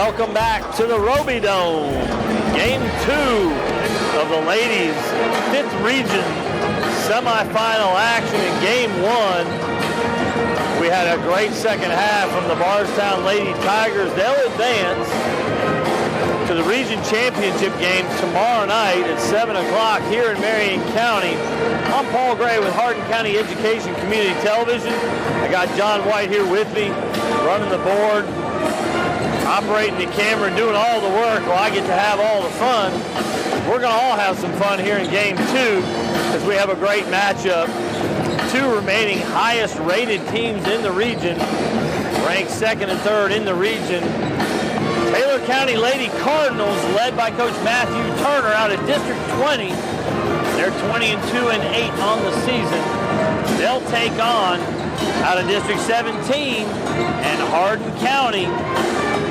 Welcome back to the Roby Dome. Game 2 of the ladies' 5th region semifinal action in Game 1. We had a great second half from the Bardstown Lady Tigers. They'll advance to the region championship game tomorrow night at 7 o'clock here in Marion County. I'm Paul Gray with Hardin County Education Community Television. I got John White here with me, running the board, operating the camera, and doing all the work while I get to have all the fun. We're going to all have some fun here in Game 2 as we have a great matchup. 2 remaining highest rated teams in the region, ranked 2nd and 3rd in the region. Taylor County Lady Cardinals, led by Coach Matthew Turner out of District 20. They're 22 and 8 on the season. They'll take on, out of District 17, and Hardin County,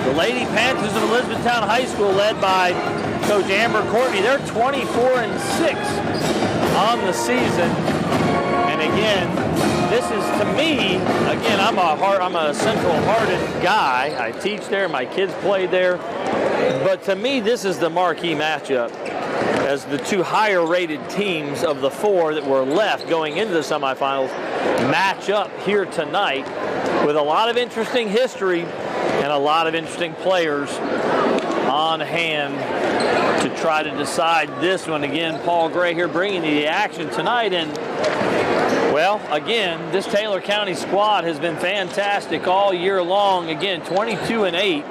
the Lady Panthers of Elizabethtown High School, led by Coach Amber Courtney. They're 24 and 6 on the season. And again, this is, to me, again, I'm a Central Hardin guy. I teach there. My kids played there. But to me, this is the marquee matchup, as the 2 higher-rated teams of the 4 that were left going into the semifinals match up here tonight with a lot of interesting history and a lot of interesting players on hand to try to decide this one. Again, Paul Gray here bringing you the action tonight. And, well, again, this Taylor County squad has been fantastic all year long. Again, 22 and 8,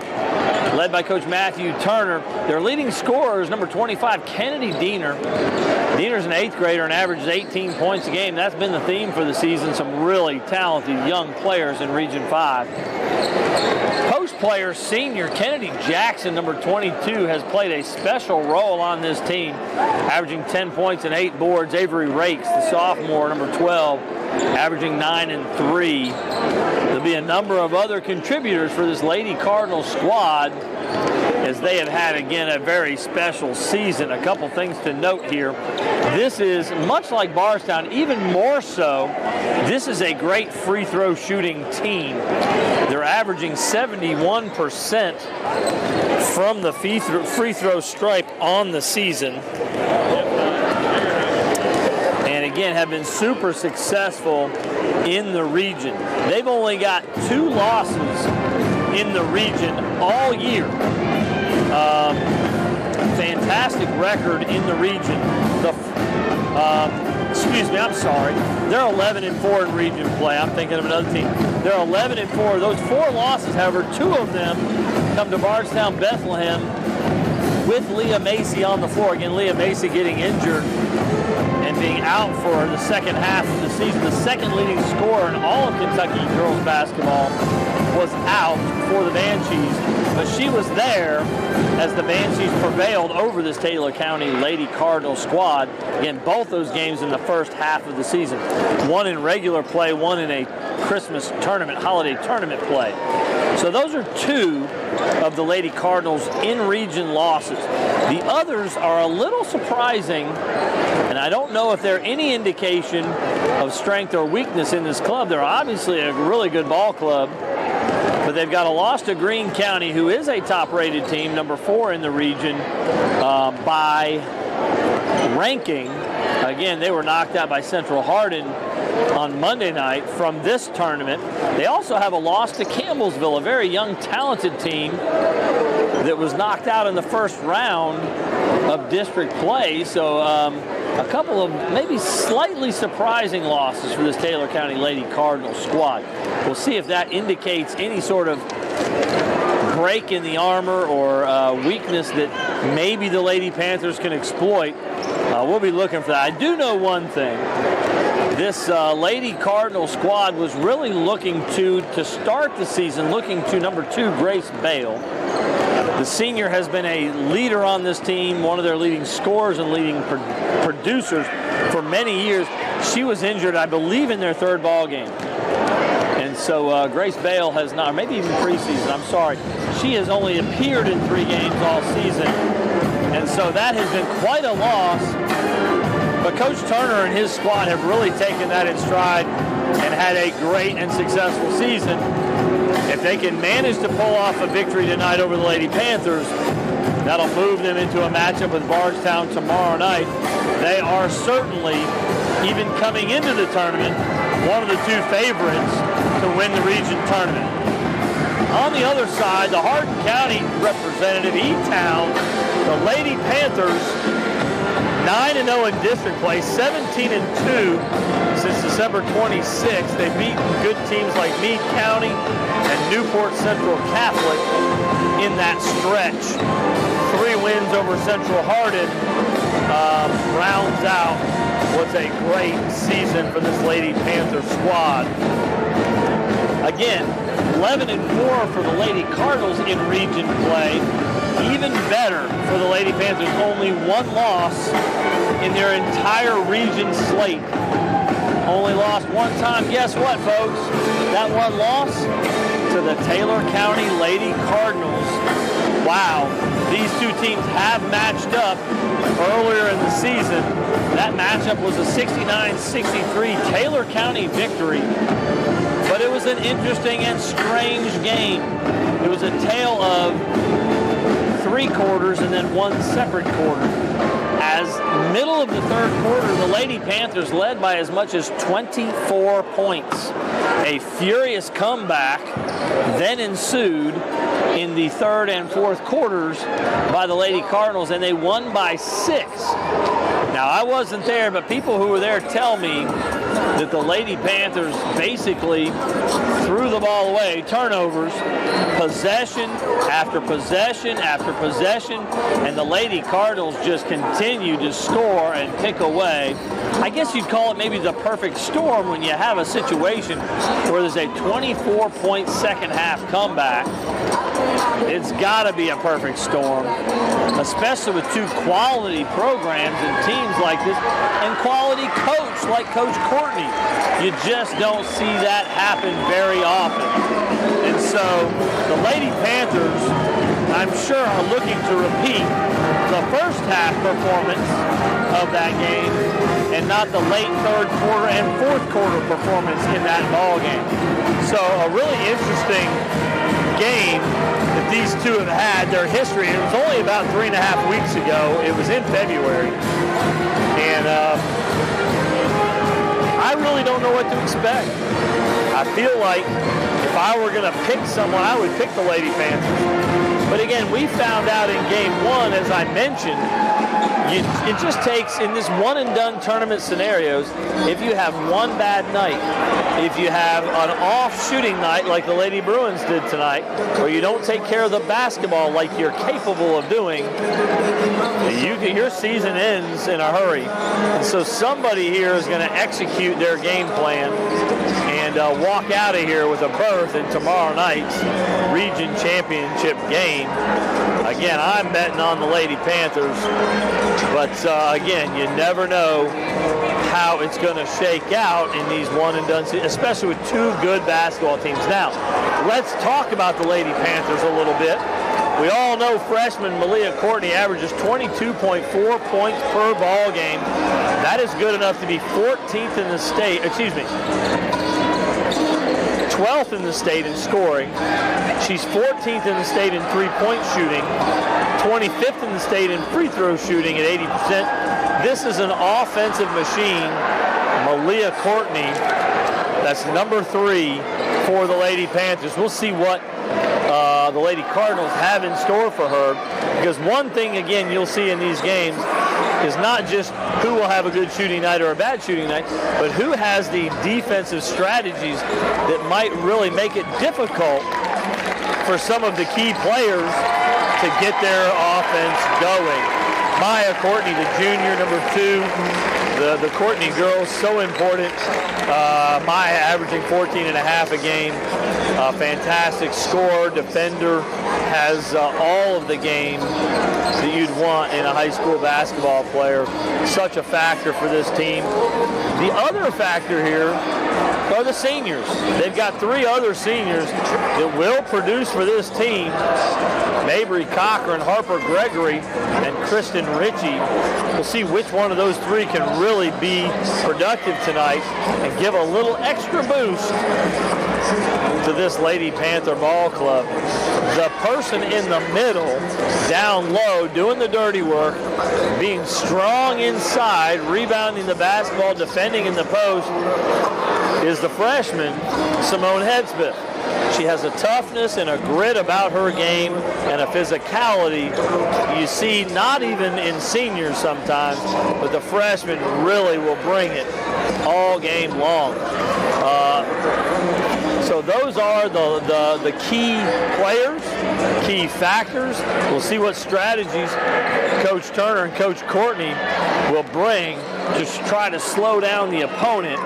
led by Coach Matthew Turner. Their leading scorer is number 25, Kennedy Diener. Diener's an 8th grader and averages 18 points a game. That's been the theme for the season. Some really talented young players in Region 5. Post player senior Kennedy Jackson, number 22, has played a special role on this team, averaging 10 points and 8 boards. Avery Rakes, the sophomore, number 12, averaging 9 and 3. There'll be a number of other contributors for this Lady Cardinals squad, as they have had, again, a very special season. A couple things to note here. This is, much like Bardstown, even more so, this is a great free throw shooting team. They're averaging 71% from the free throw stripe on the season. And again, have been super successful in the region. They've only got 2 losses in the region all year. Fantastic record in the region. They're 11 and 4 in region play. I'm thinking of another team. They're 11 and 4. Those 4 losses, however, 2 of them come to Bardstown Bethlehem with Leah Macy on the floor. Again, Leah Macy getting injured and being out for the second half of the season. The second leading scorer in all of Kentucky girls basketball was out for the Banshees, but she was there as the Banshees prevailed over this Taylor County Lady Cardinal squad. Again, both those games in the first half of the season. One in regular play, one in a Christmas tournament, holiday tournament play. So those are 2 of the Lady Cardinals in-region losses. The others are a little surprising, and I don't know if they're any indication of strength or weakness in this club. They're obviously a really good ball club, but they've got a loss to Greene County, who is a top-rated team, number 4 in the region by ranking. Again, they were knocked out by Central Hardin on Monday night from this tournament. They also have a loss to Campbellsville, a very young, talented team that was knocked out in the first round of district play. So a couple of maybe slightly surprising losses for this Taylor County Lady Cardinals squad. We'll see if that indicates any sort of break in the armor or weakness that maybe the Lady Panthers can exploit. We'll be looking for that. I do know one thing. This Lady Cardinal squad was really looking to start the season, looking to number 2, Grace Bale. The senior has been a leader on this team, one of their leading scorers and leading producers for many years. She was injured, I believe, in their 3rd ball game. And so Grace Bale has not, or maybe even preseason, I'm sorry. She has only appeared in 3 games all season. And so that has been quite a loss. But Coach Turner and his squad have really taken that in stride and had a great and successful season. If they can manage to pull off a victory tonight over the Lady Panthers, that'll move them into a matchup with Bardstown tomorrow night. They are certainly, even coming into the tournament, one of the two favorites to win the region tournament. On the other side, the Hardin County representative, Etown, the Lady Panthers, 9-0 in district play, 17-2 since December 26th. They've beaten good teams like Meade County and Newport Central Catholic in that stretch. 3 wins over Central Hardin rounds out what's a great season for this Lady Panther squad. Again, 11-4 for the Lady Cardinals in region play. Even better for the Lady Panthers, only 1 loss in their entire region slate. Only lost 1 time. Guess what, folks? That 1 loss to the Taylor County Lady Cardinals. Wow. These two teams have matched up earlier in the season. That matchup was a 69-63 Taylor County victory. But it was an interesting and strange game. It was a tale of 3 quarters and then 1 separate quarter. As middle of the 3rd quarter, the Lady Panthers led by as much as 24 points. A furious comeback then ensued in the 3rd and 4th quarters by the Lady Cardinals, and they won by 6. Now, I wasn't there, but people who were there tell me that the Lady Panthers basically threw the ball away, turnovers, possession after possession after possession, and the Lady Cardinals just continued to score and pick away. I guess you'd call it maybe the perfect storm when you have a situation where there's a 24-point second half comeback. It's got to be a perfect storm, especially with 2 quality programs and teams like this, and quality coach like Coach Courtney. You just don't see that happen very often. And so the Lady Panthers, I'm sure, are looking to repeat the first half performance of that game and not the late 3rd quarter and 4th quarter performance in that ball game. So a really interesting game that these two have had. Their history, it was only about 3.5 weeks ago. It was in February. And I really don't know what to expect. I feel like if I were going to pick someone, I would pick the Lady Panthers. But again, we found out in game 1, as I mentioned, it just takes, in this one-and-done tournament scenarios, if you have one bad night, if you have an off shooting night like the Lady Bruins did tonight, or you don't take care of the basketball like you're capable of doing, your season ends in a hurry. And so somebody here is going to execute their game plan and walk out of here with a berth in tomorrow night's region championship game. Again, I'm betting on the Lady Panthers, but again, you never know how it's going to shake out in these one-and-done seasons, especially with 2 good basketball teams. Now, let's talk about the Lady Panthers a little bit. We all know freshman Malia Courtney averages 22.4 points per ball game. That is good enough to be 14th in the state, 12th in the state in scoring. She's 14th in the state in 3-point shooting, 25th in the state in free throw shooting at 80%. This is an offensive machine. Malia Courtney, that's number 3 for the Lady Panthers. We'll see what the Lady Cardinals have in store for her, because one thing, again, you'll see in these games is not just who will have a good shooting night or a bad shooting night, but who has the defensive strategies that might really make it difficult for some of the key players to get their offense going. Maya Courtney, the junior, number 2. The Courtney girls, so important. Maya averaging 14.5 a game. Fantastic scorer, defender, has all of the game that you'd want in a high school basketball player. Such a factor for this team. The other factor here are the seniors. They've got 3 other seniors that will produce for this team. Mabry Cochran, Harper Gregory, and Kristen Ritchie. We'll see which one of those 3 can really be productive tonight and give a little extra boost to this Lady Panther ball club. The person in the middle, down low, doing the dirty work, being strong inside, rebounding the basketball, defending in the post, is the freshman, Simone Hedsmith. She has a toughness and a grit about her game and a physicality you see not even in seniors sometimes, but the freshmen really will bring it all game long. So those are the key players, key factors. We'll see what strategies Coach Turner and Coach Courtney will bring to try to slow down the opponent.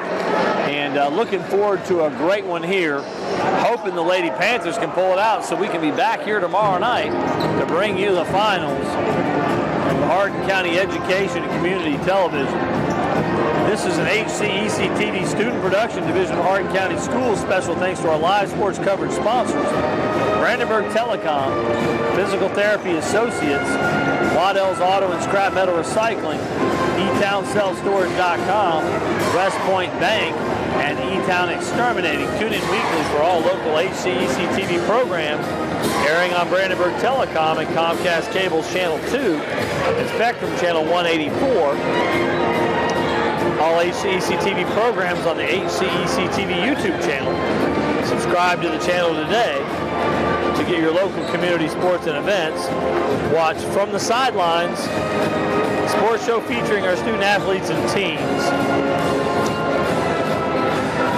And looking forward to a great one here. Hoping the Lady Panthers can pull it out so we can be back here tomorrow night to bring you the finals of Hardin County Education and Community Television. This is an HCEC-TV student production division of Hardin County Schools. Special thanks to our live sports coverage sponsors, Brandenburg Telecom, Physical Therapy Associates, Waddell's Auto and Scrap Metal Recycling, EtownSelfStorage.com, West Point Bank, and Etown Exterminating. Tune in weekly for all local HCEC-TV programs airing on Brandenburg Telecom and Comcast Cable's Channel 2 and Spectrum Channel 184. All HCEC-TV programs on the HCEC-TV YouTube channel. Subscribe to the channel today to get your local community sports and events. Watch From the Sidelines, a sports show featuring our student athletes and teams.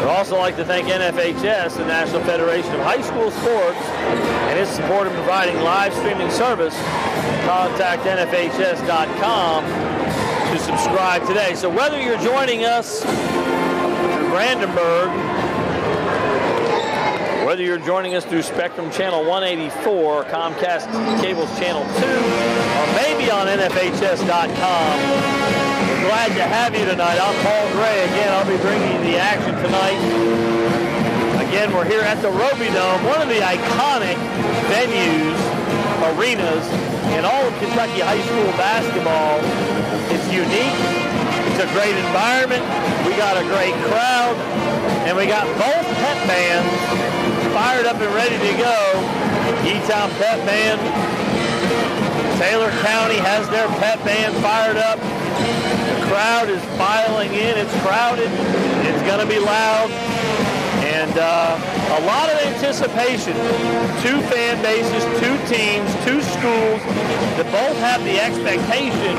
We'd also like to thank NFHS, the National Federation of High School Sports, and its support in providing live streaming service. Contact NFHS.com to subscribe today. So whether you're joining us through Brandenburg, whether you're joining us through Spectrum Channel 184, Comcast Cable's Channel 2, or maybe on NFHS.com, we're glad to have you tonight. I'm Paul Gray. Again, I'll be bringing you the action tonight. Again, we're here at the Roby Dome, one of the iconic venues, arenas, in all of Kentucky high school basketball. It's unique. It's a great environment. We got a great crowd. And we got both pep bands fired up and ready to go. Etown Pep Band. Taylor County has their pep band fired up. The crowd is filing in. It's crowded. It's going to be loud. And a lot of anticipation. Two fan bases, two teams, two schools that both have the expectation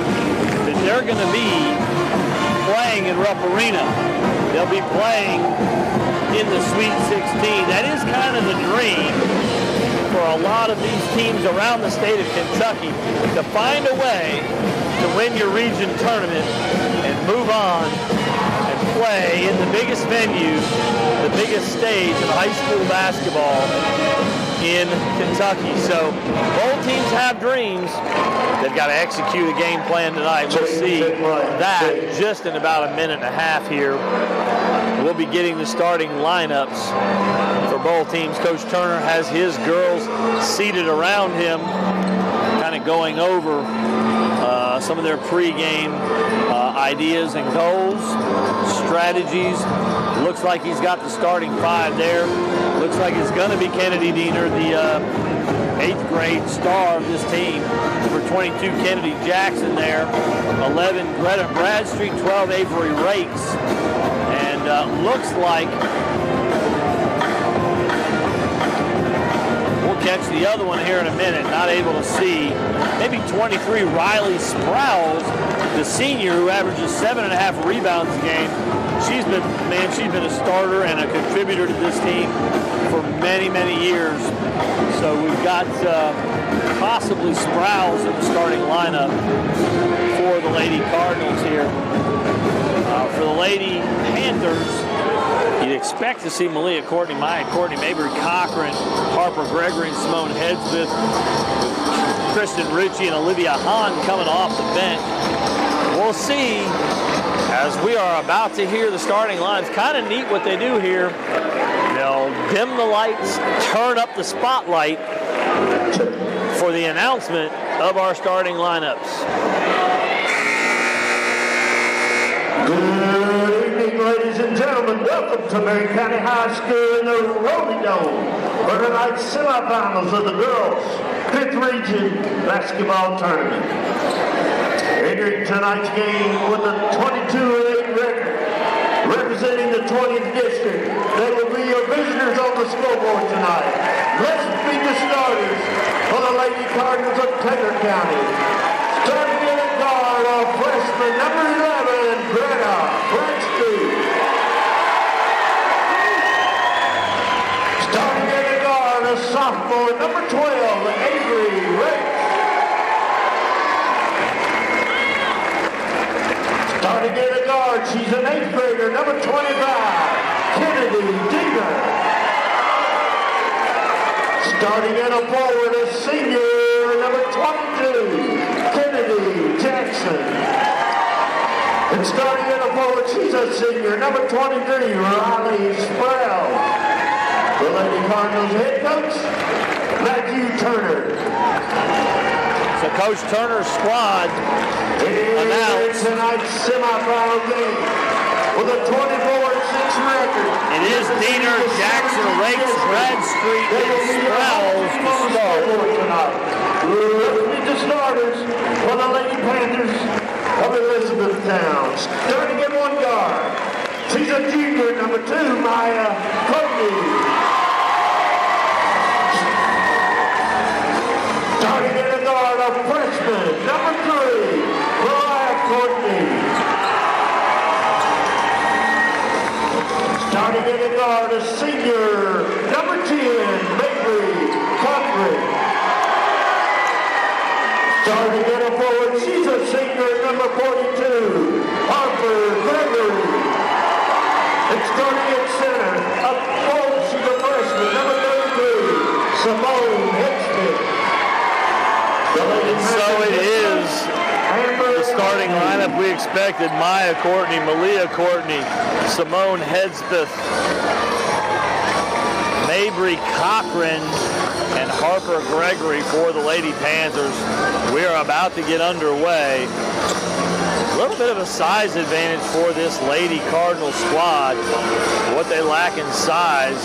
that they're going to be playing in Rupp Arena. They'll be playing in the Sweet 16. That is kind of the dream for a lot of these teams around the state of Kentucky, to find a way to win your region tournament and move on and play in the biggest venue, the biggest stage of high school basketball in Kentucky. So both teams have dreams. They've got to execute a game plan tonight. We'll see that just in about a minute and a half here. We'll be getting the starting lineups for both teams. Coach Turner has his girls seated around him, kind of going over some of their pregame ideas and goals, strategies. Looks like he's got the starting five there. Looks like it's going to be Kennedy Diener, the 8th grade star of this team. Number 22, Kennedy Jackson there. 11, Greta Bradstreet. 12, Avery Rakes. And looks like we'll catch the other one here in a minute. Not able to see. Maybe 23, Riley Sprouse, the senior who averages 7.5 rebounds a game. She's been a starter and a contributor to this team for many, many years. So we've got possibly Sprouse in the starting lineup for the Lady Cardinals here. For the Lady Panthers, you'd expect to see Malia Courtney Myatt, Courtney Mabry Cochran, Harper Gregory, and Simone Hedsmith, Kristen Ritchie and Olivia Hahn coming off the bench. We'll see as we are about to hear the starting lines. Kind of neat what they do here. They'll dim the lights, turn up the spotlight for the announcement of our starting lineups. Good evening, ladies Ladies and gentlemen, welcome to Marion County High School in the Roby Dome for tonight's semifinals of the girls' 5th Region Basketball Tournament. Entering tonight's game with a 22-8 record, representing the 20th District, they will be your visitors on the scoreboard tonight. Let's meet the starters for the Lady Cardinals of Taylor County. Starting in the guard of freshman number 11, Greta Bradstreet. Starting in the guard of sophomore number 12, Avery Ricks. Starting in the guard, she's an 8th grader, number 25, Kennedy Deemer. Starting in a forward, a senior, number 22, Kennedy Jackson. And starting in a forward, she's a senior, number 23, Riley Sproul. The Lady Cardinals head coach, Matthew Turner. So Coach Turner's squad announced tonight's semifinal game with a 24-6 record. It is Diener, Jackson, Rakes, Bradstreet, and Sprouse to start. Let's meet the starters for the Lady Panthers of Elizabethtown. Starting in one guard, she's a junior, number 2, Maya Courtney. Starting in the guard of freshman, number 3, Mariah Courtney. Starting in the guard, a senior, number 10, Mabry Cochran. Starting in a forward, she's a senior, number 42, Harper Gregory. And starting at center, a forward, she's a freshman, number 33, Simone Hicksman. So it is the starting lineup we expected. Maya Courtney, Malia Courtney, Simone Hedspeth, Mabry Cochran, and Harper Gregory for the Lady Panthers. We are about to get underway. A little bit of a size advantage for this Lady Cardinal squad. What they lack in size,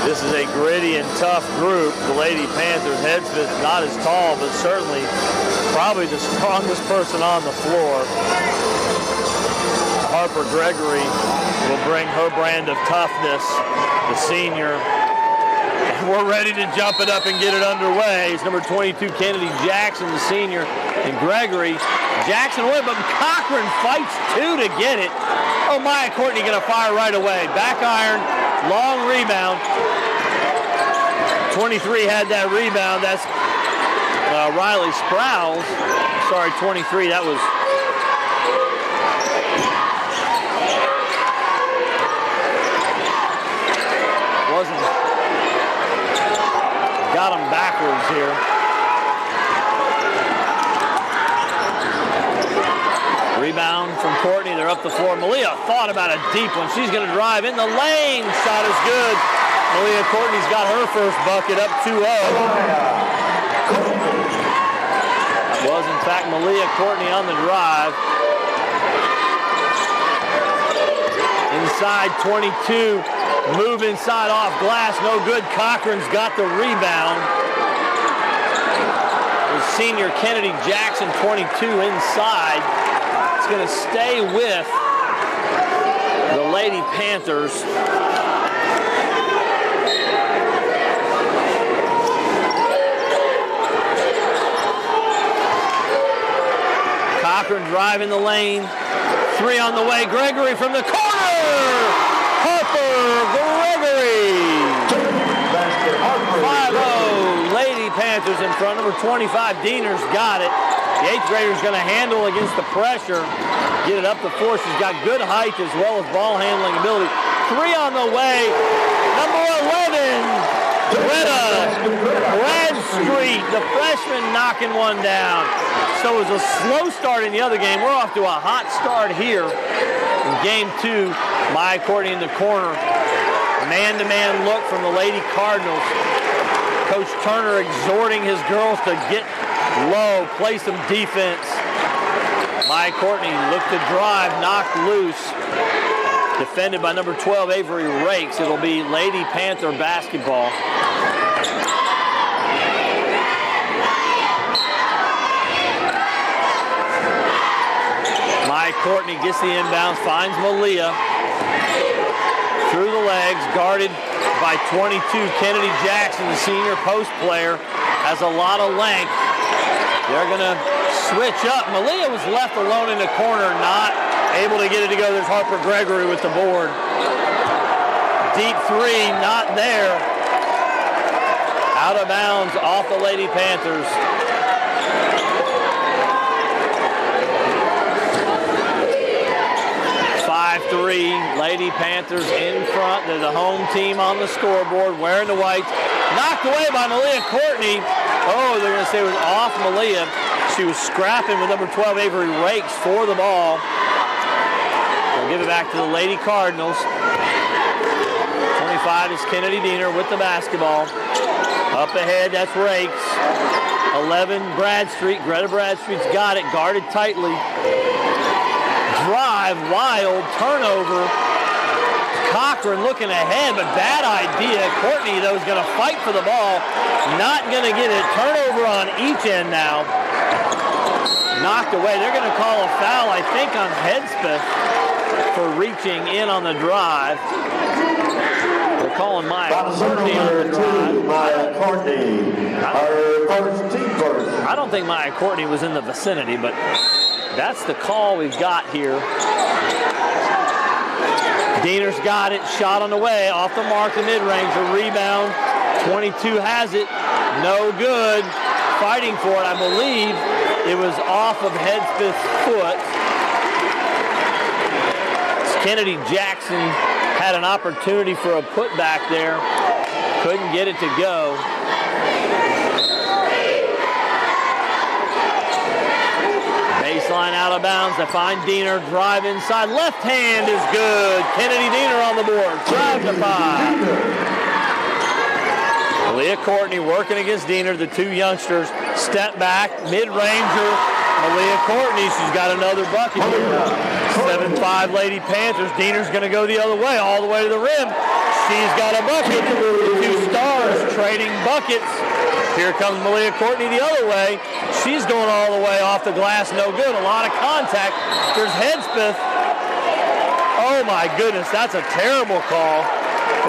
this is a gritty and tough group. The Lady Panthers, Hedspeth, not as tall, but certainly probably the strongest person on the floor. Harper Gregory will bring her brand of toughness, the senior. And we're ready to jump it up and get it underway. It's number 22, Kennedy Jackson, the senior, and Gregory. Jackson away, but Cochran fights 2 to get it. Oh, Maya Courtney going to fire right away. Back iron, long rebound. 23 had that rebound. That's Riley Sprouse. Sorry, 23. That was got him backwards here. Rebound from Courtney. They're up the floor. Malia thought about a deep one. She's going to drive in the lane. Shot is good. Malia Courtney's got her first bucket, up 2-0. That was, in fact, Malia Courtney on the drive. Inside 22. Move inside off glass. No good. Cochran's got the rebound. The senior Kennedy Jackson, 22 inside. It's going to stay with the Lady Panthers. Cochran driving the lane. 3 on the way. Gregory from the corner. Harper Gregory. 5-0. Lady Panthers in front. Number 25, Diener's got it. The 8th grader's going to handle against the pressure. Get it up the floor. She's got good height as well as ball handling ability. 3 on the way. Number 11, Greta Bradstreet, the freshman, knocking one down. So it was a slow start in the other game. We're off to a hot start here in game 2. Maya Courtney in the corner. Man-to-man look from the Lady Cardinals. Coach Turner exhorting his girls to get low, play some defense. Maya Courtney looked to drive, knocked loose. defended by number 12, Avery Rakes. It'll be Lady Panther basketball. Maya Courtney gets the inbounds, finds Malia. Through the legs, guarded by 22, Kennedy Jackson, the senior post player, has a lot of length. They're going to switch up. Malia was left alone in the corner, not able to get it to go. There's Harper Gregory with the board. Deep three, not there. Out of bounds off the Lady Panthers. 5-3, Lady Panthers in front. They're the home team on the scoreboard, wearing the whites. Knocked away by Malia Courtney. Oh, they're going to say it was off Malia. She was scrapping with number 12, Avery Rakes, for the ball. They'll give it back to the Lady Cardinals. 25 is Kennedy Diener with the basketball. Up ahead, that's Rakes. 11, Bradstreet. Greta Bradstreet's got it, guarded tightly. Drive, wild, turnover. Cochran looking ahead, but bad idea. Courtney, though, is going to fight for the ball. Not going to get it. Turnover on each end now. Knocked away. They're going to call a foul, I think, on Hedspeth for reaching in on the drive. They're calling Maya Courtney on the drive. Maya Courtney, our first team first. I don't think Maya Courtney was in the vicinity, but that's the call we've got here. Diener's got it. Shot on the way. Off the mark, the mid-range. A rebound. 22 has it. No good. Fighting for it. I believe it was off of Hedspeth's foot. Kennedy Jackson had an opportunity for a putback there. Couldn't get it to go. Baseline out of bounds. They find Diener. Drive inside. Left hand is good. Kennedy Diener on the board. Drive to 5. Malia Courtney working against Diener. The two youngsters step back. Mid-ranger. Malia Courtney. She's got another bucket here. 7-5 Lady Panthers. Diener's going to go the other way, all the way to the rim. She's got a bucket. The two stars trading buckets. Here comes Malia Courtney the other way. She's going all the way off the glass. No good. A lot of contact. There's Hedspeth. Oh, my goodness. That's a terrible call.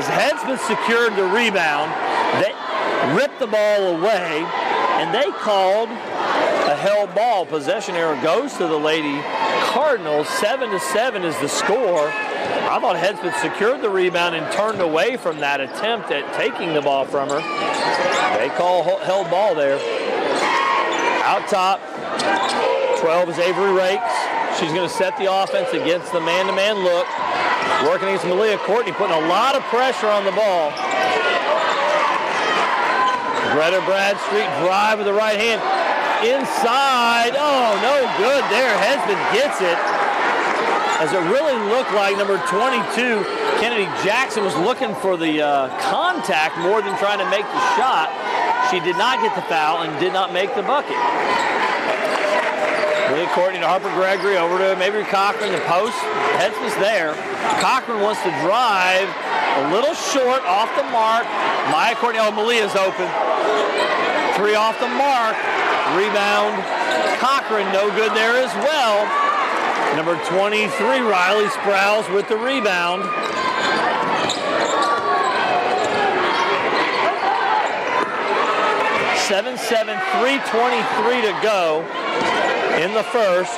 As Hedspeth secured the rebound, they ripped the ball away, and they called a held ball. Possession error goes to the Lady Cardinals. 7-7 is the score. I thought Hedspeth secured the rebound and turned away from that attempt at taking the ball from her. They call held ball there. Out top, 12 is Avery Rakes. She's going to set the offense against the man-to-man look. Working against Malia Courtney, putting a lot of pressure on the ball. Greta Bradstreet drive with the right hand. Inside, oh, no good there. Hedspeth gets it. As it really looked like number 22, Kennedy Jackson, was looking for the contact more than trying to make the shot. She did not get the foul and did not make the bucket. Malia Courtney to Harper Gregory, over to maybe Cochran, the post. Hedspeth's there. Cochran wants to drive, a little short, off the mark. Maya Courtney, oh, Malia's open. 3 off the mark. Rebound, Cochran, no good there as well. Number 23, Riley Sprouse with the rebound. (7-7), 3:23 to go in the first.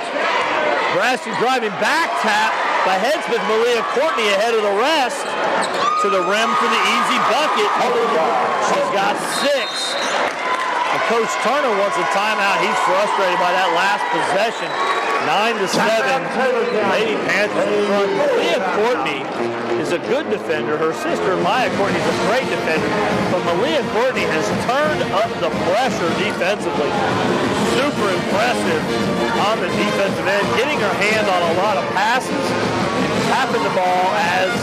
Bradstreet driving, back tap by Hedspeth. Malia Courtney ahead of the rest to the rim for the easy bucket. She's got 6. And Coach Turner wants a timeout. He's frustrated by that last possession. 9-7. Lady Panthers in front. Malia Courtney is a good defender. Her sister, Maya Courtney, is a great defender. But Malia Courtney has turned up the pressure defensively. Super impressive on the defensive end. Getting her hand on a lot of passes. Tapping the ball as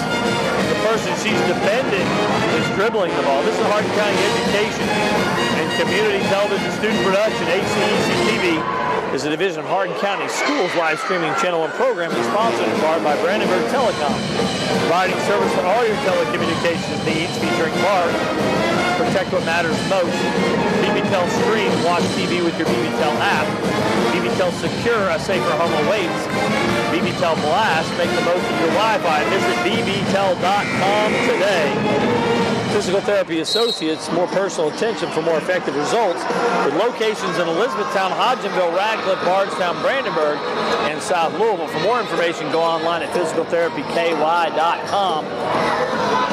the person she's defending is dribbling the ball. This is Hardin County Education and Community Television Student Production, HCEC-TV. is a division of Hardin County Schools live streaming channel and programming sponsored in part by Brandenburg Telecom, providing service for all your telecommunications needs, featuring bars. Protect what matters most. BBTEL Stream, watch TV with your BBTEL app. BBTEL Secure, a safer home awaits. BBTEL Blast, make the most of your Wi-Fi. Visit bbtel.com today. Physical Therapy Associates, more personal attention for more effective results, with locations in Elizabethtown, Hodgenville, Radcliffe, Bardstown, Brandenburg, and South Louisville. For more information, go online at physicaltherapyky.com.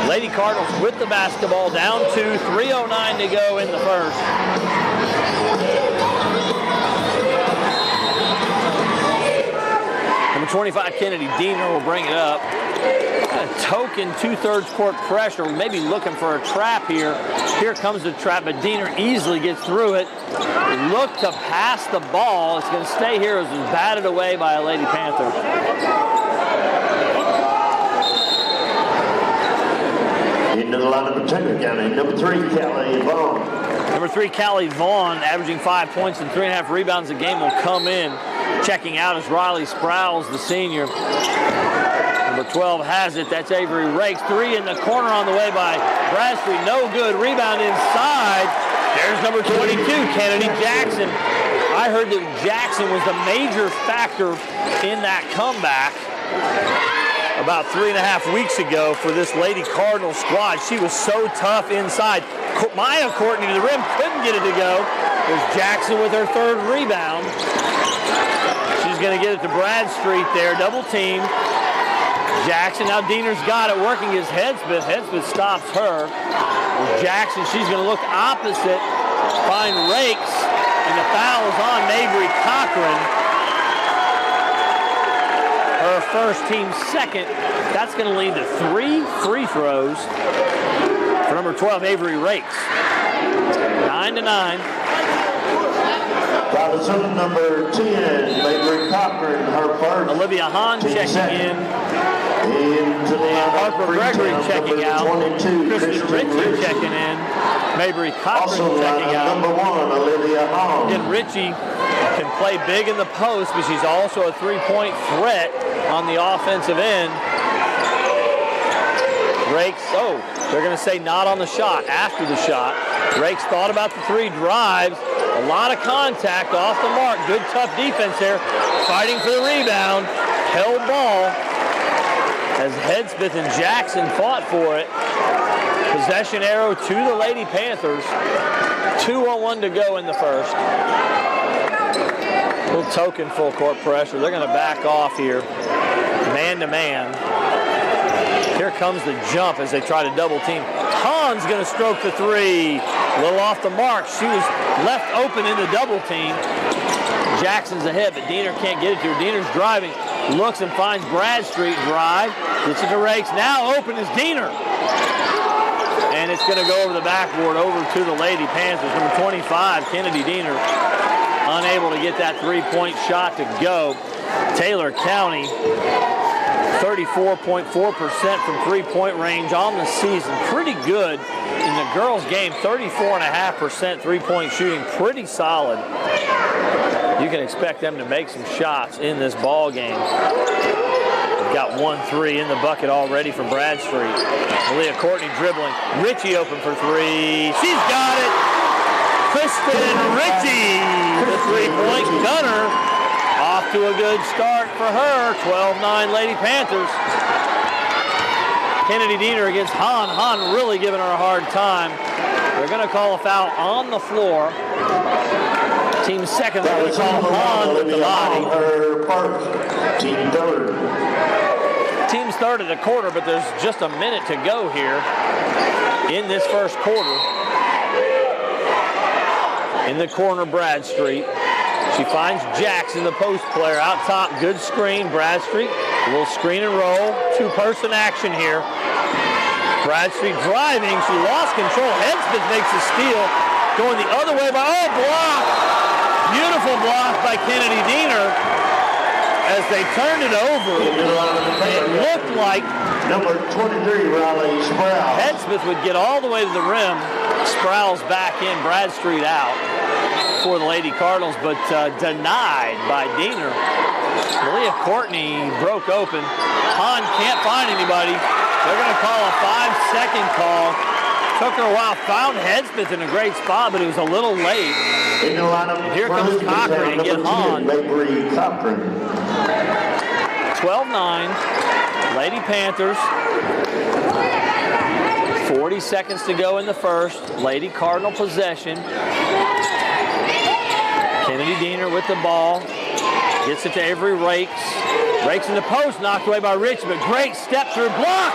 Lady Cardinals with the basketball, down 2, 3:09 to go in the first. Number 25, Kennedy Diener will bring it up. A token two-thirds court pressure, maybe looking for a trap here. Here comes the trap, but Diener easily gets through it. Look to pass the ball. It's going to stay here as it's batted away by a Lady Panther. Into the line of Tender County, number 3, Callie Vaughn. Number 3, Callie Vaughn, averaging 5 points and 3.5 rebounds a game, will come in. Checking out is Riley Sprouse, the senior. Number 12 has it. That's Avery Rakes. 3 in the corner on the way by Bradstreet. No good. Rebound inside. There's number 22, Kennedy Jackson. I heard that Jackson was the major factor in that comeback about 3.5 weeks ago for this Lady Cardinal squad. She was so tough inside. Maya Courtney to the rim, couldn't get it to go. There's Jackson with her 3rd rebound. She's going to get it to Bradstreet there, double team. Jackson, now Diener's got it, working his Headsmith. Headsmith stops her. Jackson, she's going to look opposite, find Rakes, and the foul is on Mabry Cochran. Her first, team second. That's going to lead to 3 free throws for number 12, Avery Rakes. 9-9. Robinson, number 10, Mabry Cochran, her first. Olivia Hahn checking in. Into the Harper Gregory checking out. 22, Kristen Ritchie checking in. Mabry Cochran also checking out. number 1, Olivia Hahn. Again, Ritchie can play big in the post, but she's also a three-point threat on the offensive end. Rakes, they're going to say not on the shot, after the shot. Rakes thought about the 3, drives. A lot of contact off the mark. Good, tough defense there. Fighting for the rebound. Held ball as Headsmith and Jackson fought for it. Possession arrow to the Lady Panthers. 2:01 to go in the first. Little token full court pressure. They're going to back off here. Man to man. Here comes the jump as they try to double team. Hahn's going to stroke the 3. A little off the mark. She was left open in the double team. Jackson's ahead, but Diener can't get it to her. Diener's driving. Looks and finds Bradstreet. Drive. Gets it to Rakes. Now open is Diener. And it's going to go over the backboard over to the Lady Panthers. Number 25, Kennedy Diener, unable to get that 3-point shot to go. Taylor County, 34.4% from 3-point range on the season. Pretty good in the girls' game. 34.5% 3-point shooting. Pretty solid. You can expect them to make some shots in this ball game. They've got 1-3 in the bucket already from Bradstreet. Leah Courtney dribbling. Ritchie open for 3. She's got it. Kristen Ritchie, the 3-point gunner. Off to a good start for her. 12-9 Lady Panthers. Kennedy Diener against Hahn. Hahn really giving her a hard time. They're going to call a foul on the floor. Team second, they're going to call Hahn with the body. Her first, team third. Team's third of the quarter, but there's just a minute to go here in this first quarter. In the corner, Bradstreet. She finds Jackson, the post player, out top. Good screen, Bradstreet. A little screen and roll. 2-person action here. Bradstreet driving. She lost control. Headsmith makes a steal. Going the other way by, block. Beautiful block by Kennedy Diener. As they turned it over, it looked like number 23, Riley Sprouse. Headsmith would get all the way to the rim. Sprouse back in, Bradstreet out. for the Lady Cardinals, but denied by Diener. Malia Courtney broke open. Hahn can't find anybody. They're going to call a 5-second call. Took her a while. Found Hedspeth in a great spot, but it was a little late. And here comes Cochran to get Hahn. 12-9. Lady Panthers. 40 seconds to go in the first. Lady Cardinal possession. Kennedy Diener with the ball. Gets it to Avery Rakes. Rakes in the post, knocked away by Ritchie, but great step through block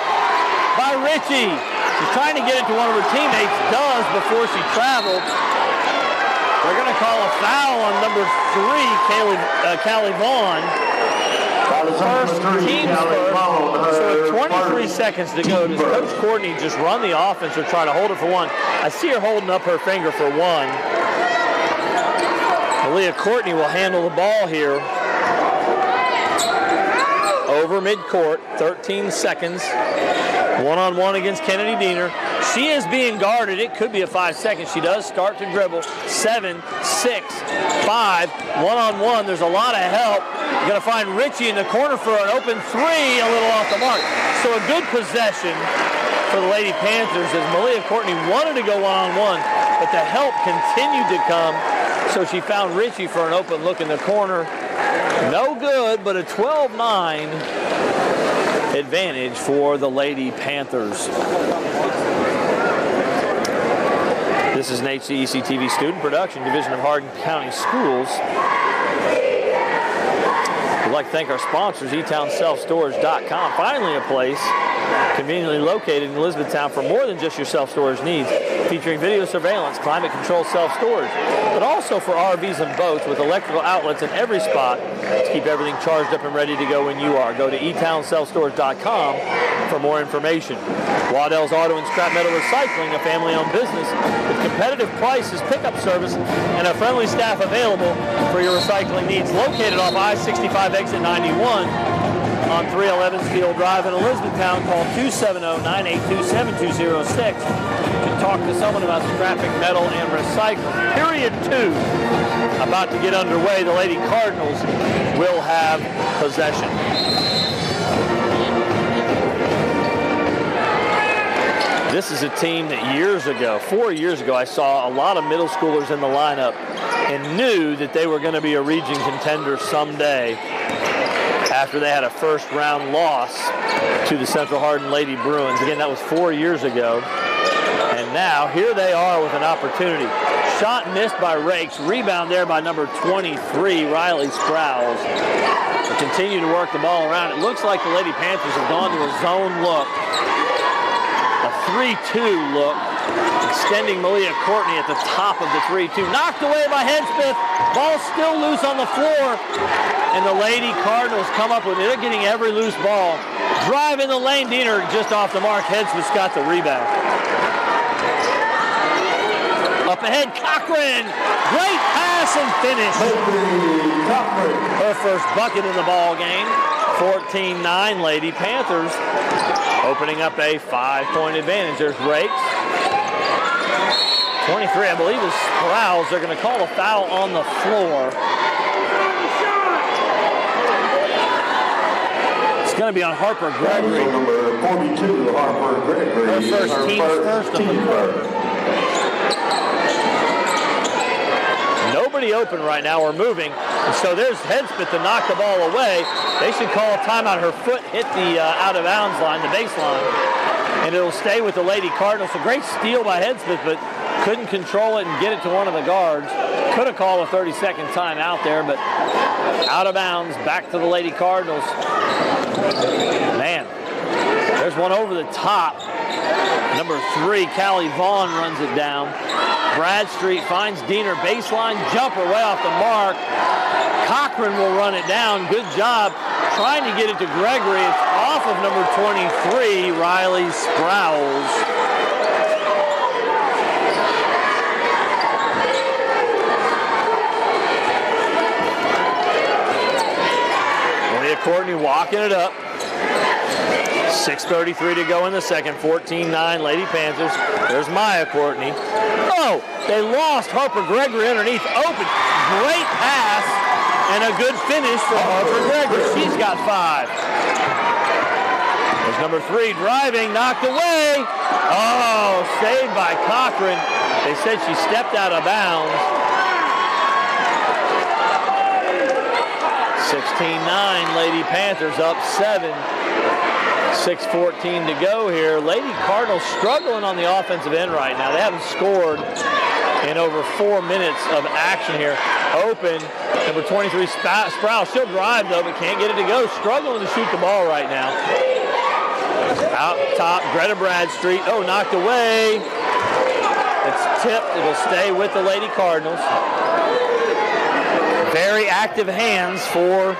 by Ritchie. She's trying to get it to one of her teammates, does before she traveled. They're going to call a foul on number 3, Callie Vaughn. First, team's first. So with 23 seconds to go, does Coach Courtney just run the offense or try to hold it for one? I see her holding up her finger for one. Malia Courtney will handle the ball here. Over midcourt, 13 seconds. One-on-one against Kennedy Diener. She is being guarded. It could be a 5 seconds. She does start to dribble. 7, 6, 5. One-on-one. There's a lot of help. You're going to find Ritchie in the corner for an open 3, a little off the mark. So a good possession for the Lady Panthers as Malia Courtney wanted to go one-on-one, but the help continued to come. So she found Ritchie for an open look in the corner. No good, but a 12-9 advantage for the Lady Panthers. This is an HCEC-TV student production, Division of Hardin County Schools. We'd like to thank our sponsors, EtownSelfStorage.com. Finally a place conveniently located in Elizabethtown for more than just your self-storage needs, featuring video surveillance, climate-controlled self-storage, but also for RVs and boats with electrical outlets in every spot to keep everything charged up and ready to go when you are. Go to EtownSelfStorage.com for more information. Waddell's Auto and Scrap Metal Recycling, a family-owned business with competitive prices, pickup service, and a friendly staff available for your recycling needs. Located off I-65 exit 91 on 311 Steel Drive in Elizabethtown. Call 270-982-7206 to talk to someone about scrapping metal and recycling. Period 2 about to get underway. The Lady Cardinals will have possession. This is a team that 4 years ago, I saw a lot of middle schoolers in the lineup and knew that they were going to be a region contender someday after they had a first-round loss to the Central Hardin Lady Bruins. Again, that was 4 years ago. And now, here they are with an opportunity. Shot missed by Rakes. Rebound there by number 23, Riley Sprouse. They continue to work the ball around. It looks like the Lady Panthers have gone to a zone look. A 3-2 look, extending Malia Courtney at the top of the 3-2. Knocked away by Hedspeth. Ball still loose on the floor. And the Lady Cardinals come up with it. They're getting every loose ball. Drive in the lane. Diener just off the mark. Hedspeth's got the rebound. Up ahead, Cochran. Great pass and finish. Her first bucket in the ball game. 14-9 Lady Panthers. Opening up a 5-point advantage. There's Rakes. 23, I believe, is Sprouse. They're going to call a foul on the floor. It's going to be on Harper Gregory. Number 42, Harper Gregory. Her first, team's first on the floor. Nobody open right now. We're moving. And so there's Hedspeth to knock the ball away. They should call a timeout. Her foot hit the out-of-bounds line, the baseline. And it'll stay with the Lady Cardinals. A great steal by Hedspeth, but couldn't control it and get it to one of the guards. Could have called a 30-second timeout there, but out of bounds, back to the Lady Cardinals. Man, there's one over the top. Number 3, Callie Vaughn runs it down. Bradstreet finds Diener, baseline jumper way off the mark. Cochran will run it down. Good job trying to get it to Gregory. It's off of number 23, Riley Sprouse. Malia Courtney walking it up. 6:33 to go in the second. 14-9 Lady Panthers. There's Maya Courtney. Oh, they lost Harper Gregory underneath. Open. Great pass and a good finish for Harper Gregory. She's got 5. There's number 3 driving, knocked away. Oh, saved by Cochran. They said she stepped out of bounds. 16-9 Lady Panthers up 7. 6:14 to go here. Lady Cardinals struggling on the offensive end right now. They haven't scored in over 4 minutes of action here. Open, number 23 Sprouse. She'll drive though, but can't get it to go. Struggling to shoot the ball right now. Out top, Greta Bradstreet. Oh, knocked away. It's tipped. It'll stay with the Lady Cardinals. Very active hands for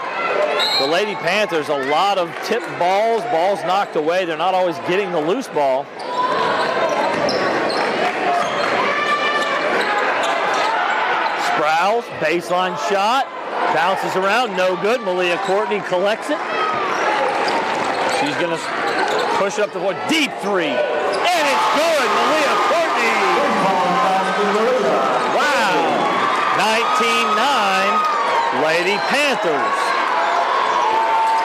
the Lady Panthers. A lot of tipped balls. Balls knocked away. They're not always getting the loose ball. Sprouse, baseline shot. Bounces around. No good. Malia Courtney collects it. She's going to push up the floor. Deep 3. And it's good. Malia Courtney. Wow. 19-9 Lady Panthers.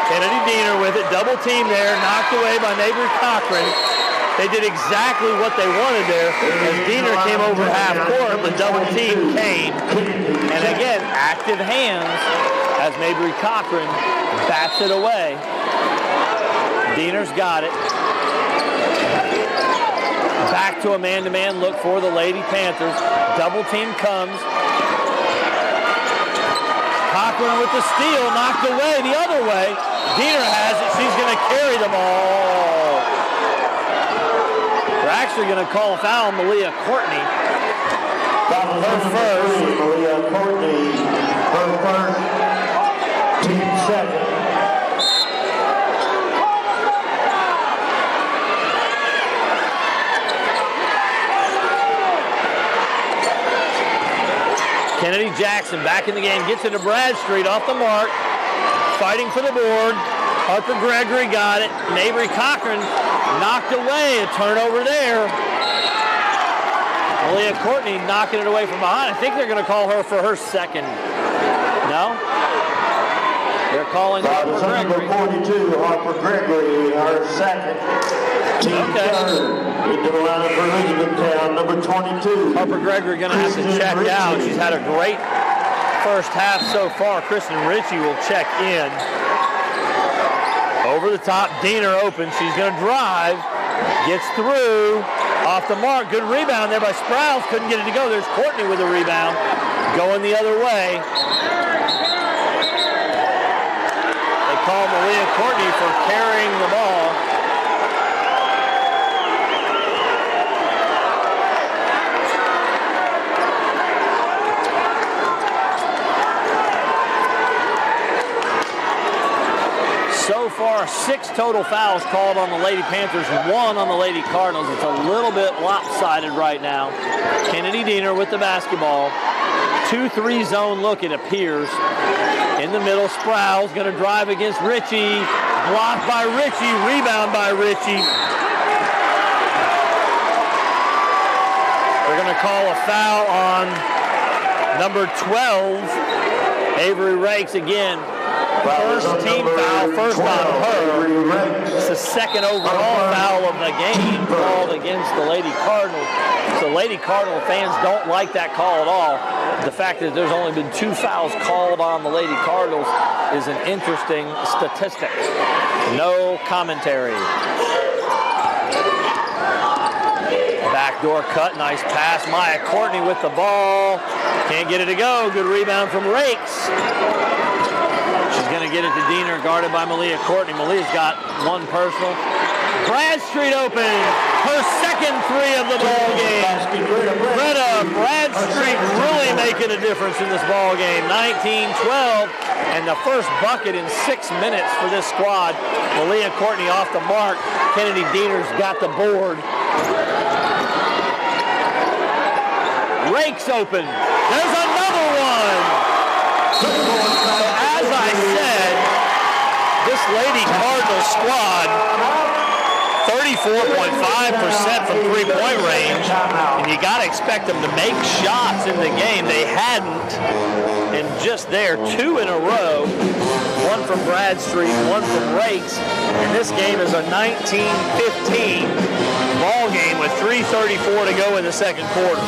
Kennedy Diener with it. Double team there. Knocked away by Mabry Cochran. They did exactly what they wanted there. As Diener came over half court, the double team came. And again, active hands as Mabry Cochran bats it away. Diener's got it. Back to a man-to-man look for the Lady Panthers. Double team comes. Cochran with the steal, knocked away the other way. Diener has it. She's going to carry the ball. They're actually going to call a foul on Malia Courtney. Her first. Malia Courtney, her first, team second. Kennedy Jackson back in the game, gets it to Bradstreet off the mark, fighting for the board. Harper Gregory got it. Mabry Cochran knocked away, a turnover there. Malia Courtney knocking it away from behind. I think they're going to call her for her second. No? They're calling Harper Gregory. Number 42, Harper Gregory, her second. Team third. Into the lineup for Elizabethtown, number 22. Harper Gregory going to have to check out. She's had a great first half so far. Kristen Ritchie will check in. Over the top, Diener open. She's going to drive. Gets through. Off the mark. Good rebound there by Sprouse. Couldn't get it to go. There's Courtney with a rebound. Going the other way. They call Malia Courtney for carrying the ball. So far, 6 total fouls called on the Lady Panthers, 1 on the Lady Cardinals. It's a little bit lopsided right now. Kennedy Diener with the basketball. 2-3 zone look, it appears. In the middle, Sprouse going to drive against Ritchie. Blocked by Ritchie, rebound by Ritchie. They're going to call a foul on number 12, Avery Rakes again. First team foul, first on her. It's the second overall foul of the game called against the Lady Cardinals. So Lady Cardinal fans don't like that call at all. The fact that there's only been 2 fouls called on the Lady Cardinals is an interesting statistic. No commentary. Backdoor cut, nice pass. Maya Courtney with the ball. Can't get it to go. Good rebound from Rakes. She's going to get it to Diener, guarded by Malia Courtney. Malia's got 1 personal. Bradstreet open. Her second 3 of the ball game. Greta Bradstreet really making a difference in this ball game. 19-12, and the first bucket in 6 minutes for this squad. Malia Courtney off the mark. Kennedy Diener's got the board. Rakes open. There's another one. As I said, this Lady Cardinal squad 34.5% from three-point range, and you got to expect them to make shots in the game. They hadn't, and just there, 2 in a row, one from Bradstreet, one from Rakes, and this game is a 19-15 ball game with 3:34 to go in the second quarter.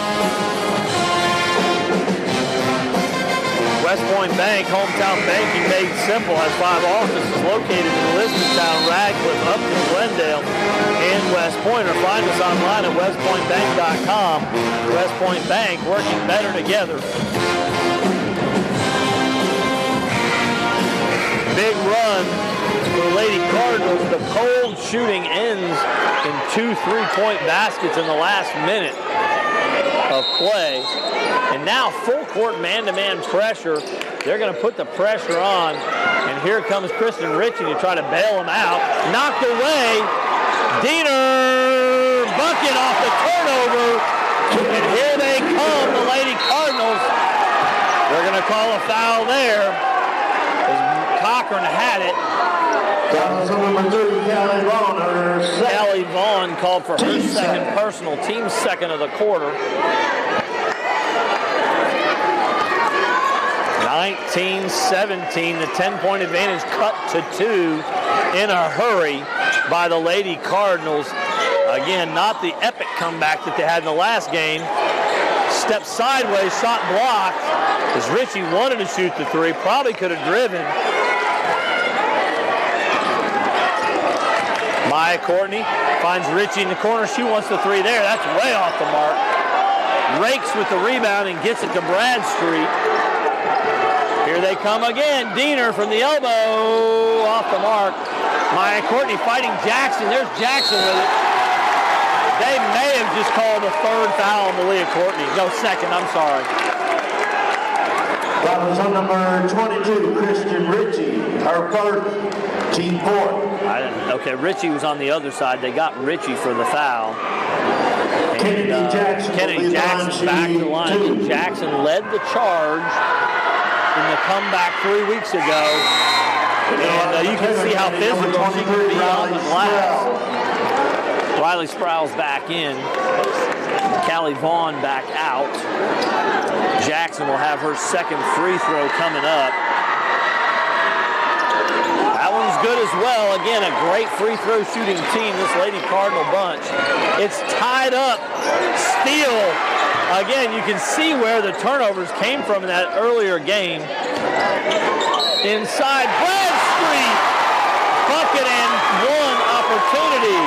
West Point Bank, hometown banking made simple, has 5 offices located in Elizabethtown, Radcliffe, Upton, Glendale, and West Point. Or find us online at westpointbank.com. West Point Bank, working better together. Big run for the Lady Cardinals. The cold shooting ends in 2 3-point baskets in the last minute of play. And now full court man-to-man pressure. They're going to put the pressure on. And here comes Kristen Ritchie to try to bail him out. Knocked away. Diener, bucket off the turnover. And here they come, the Lady Cardinals. They're going to call a foul there. As Cochran had it. Callie Vaughn called for her second personal, team second of the quarter. 19-17, the 10-point advantage cut to 2 in a hurry by the Lady Cardinals. Again, not the epic comeback that they had in the last game. Step sideways, shot blocked, as Ritchie wanted to shoot the 3, probably could have driven. Maya Courtney finds Ritchie in the corner. She wants the 3 there. That's way off the mark. Rakes with the rebound and gets it to Bradstreet. Here they come again. Diener from the elbow, off the mark. Maya Courtney fighting Jackson. There's Jackson with it. They may have just called the 3rd foul on Malia Courtney. No, 2nd, I'm sorry. That was on number 22, Kristen Ritchie, her 1st, team 4th. Okay, Ritchie was on the other side. They got Ritchie for the foul. Kennedy Jackson back to the line. And Jackson led the charge in the comeback 3 weeks ago. And you can see how physical she can be on the glass. Riley Sprouse back in. Callie Vaughn back out. Jackson will have her second free throw coming up. That one's good as well. Again, a great free throw shooting team, this Lady Cardinal bunch. It's tied up. Steal. Again, you can see where the turnovers came from in that earlier game. Inside Bradstreet. Bucket and 1 opportunity.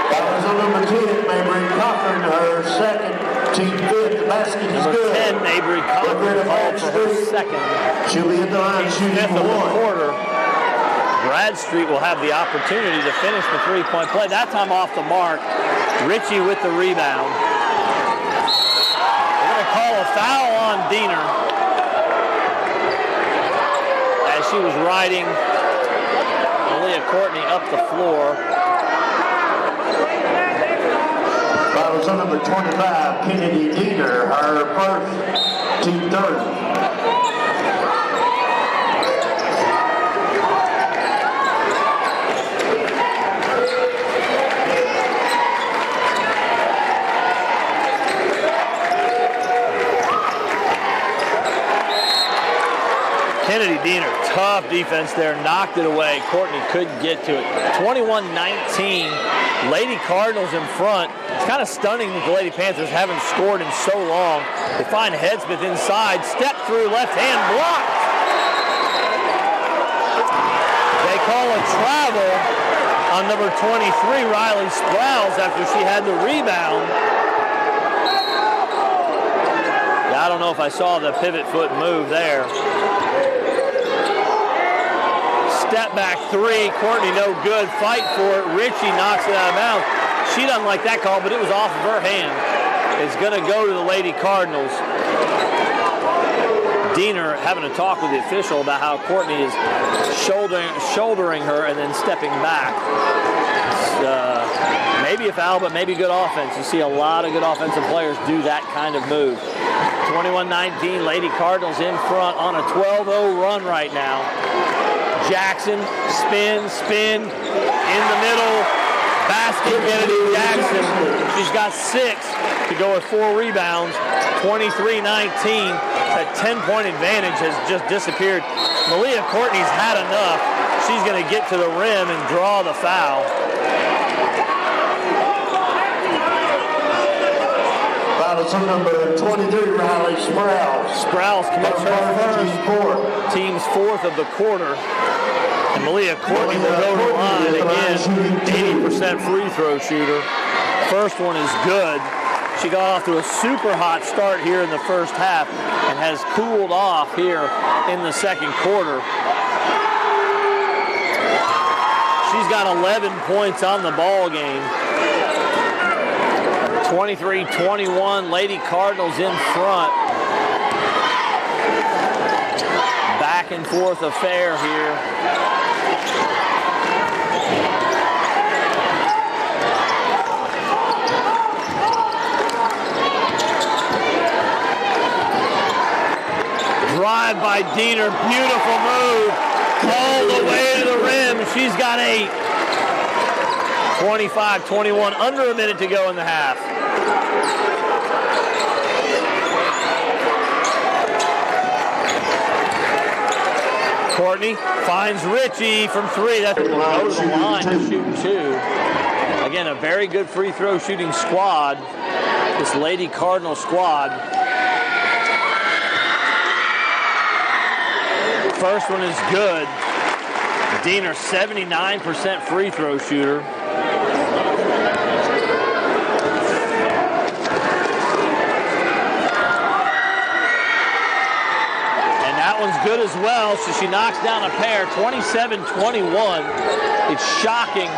That was on number 10, Mabry Cochran, her 2nd, team 5th. The basket is good. Number 10, Mabry Cochran called for her 2nd. She'll be at the line shooting for 1. Quarter. Bradstreet will have the opportunity to finish the 3-point play. That time off the mark. Ritchie with the rebound. They're going to call a foul on Diener as she was riding Malia Courtney up the floor. That was on number 25, Kennedy Diener, her 1st, team 3rd. Kennedy Diener, tough defense there, knocked it away. Courtney couldn't get to it. 21-19, Lady Cardinals in front. It's kind of stunning that the Lady Panthers haven't scored in so long. They find Headsmith inside, step through, left hand blocked. They call a travel on number 23, Riley Sprouse, after she had the rebound. I don't know if I saw the pivot foot move there. Step back 3, Courtney no good, fight for it. Ritchie knocks it out of bounds. She doesn't like that call, but it was off of her hand. It's going to go to the Lady Cardinals. Diener having a talk with the official about how Courtney is shouldering her and then stepping back. Maybe a foul, but maybe good offense. You see a lot of good offensive players do that kind of move. 21-19, Lady Cardinals in front on a 12-0 run right now. Jackson, spin, in the middle, basket, Kennedy Jackson. She's got 6 to go with 4 rebounds, 23-19. That 10-point advantage has just disappeared. Malia Courtney's had enough. She's going to get to the rim and draw the foul. Foul number 23, Riley Sprouse. Sprouse commits her first, team's 4th of the quarter. And Malia Courtney will go to the line again, 80% free throw shooter. First one is good. She got off to a super hot start here in the first half and has cooled off here in the second quarter. She's got 11 points on the ball game. 23-21, Lady Cardinals in front. Back and forth affair here. Drive by Diener, beautiful move, all the way to the rim. She's got 8. 25-21, under a minute to go in the half. Courtney finds Ritchie from 3. That's go to the line to shoot 2. Again, a very good free throw shooting squad, this Lady Cardinal squad. First one is good. Diener, 79% free throw shooter. And that one's good as well, so she knocks down a pair, 27-21. It's shocking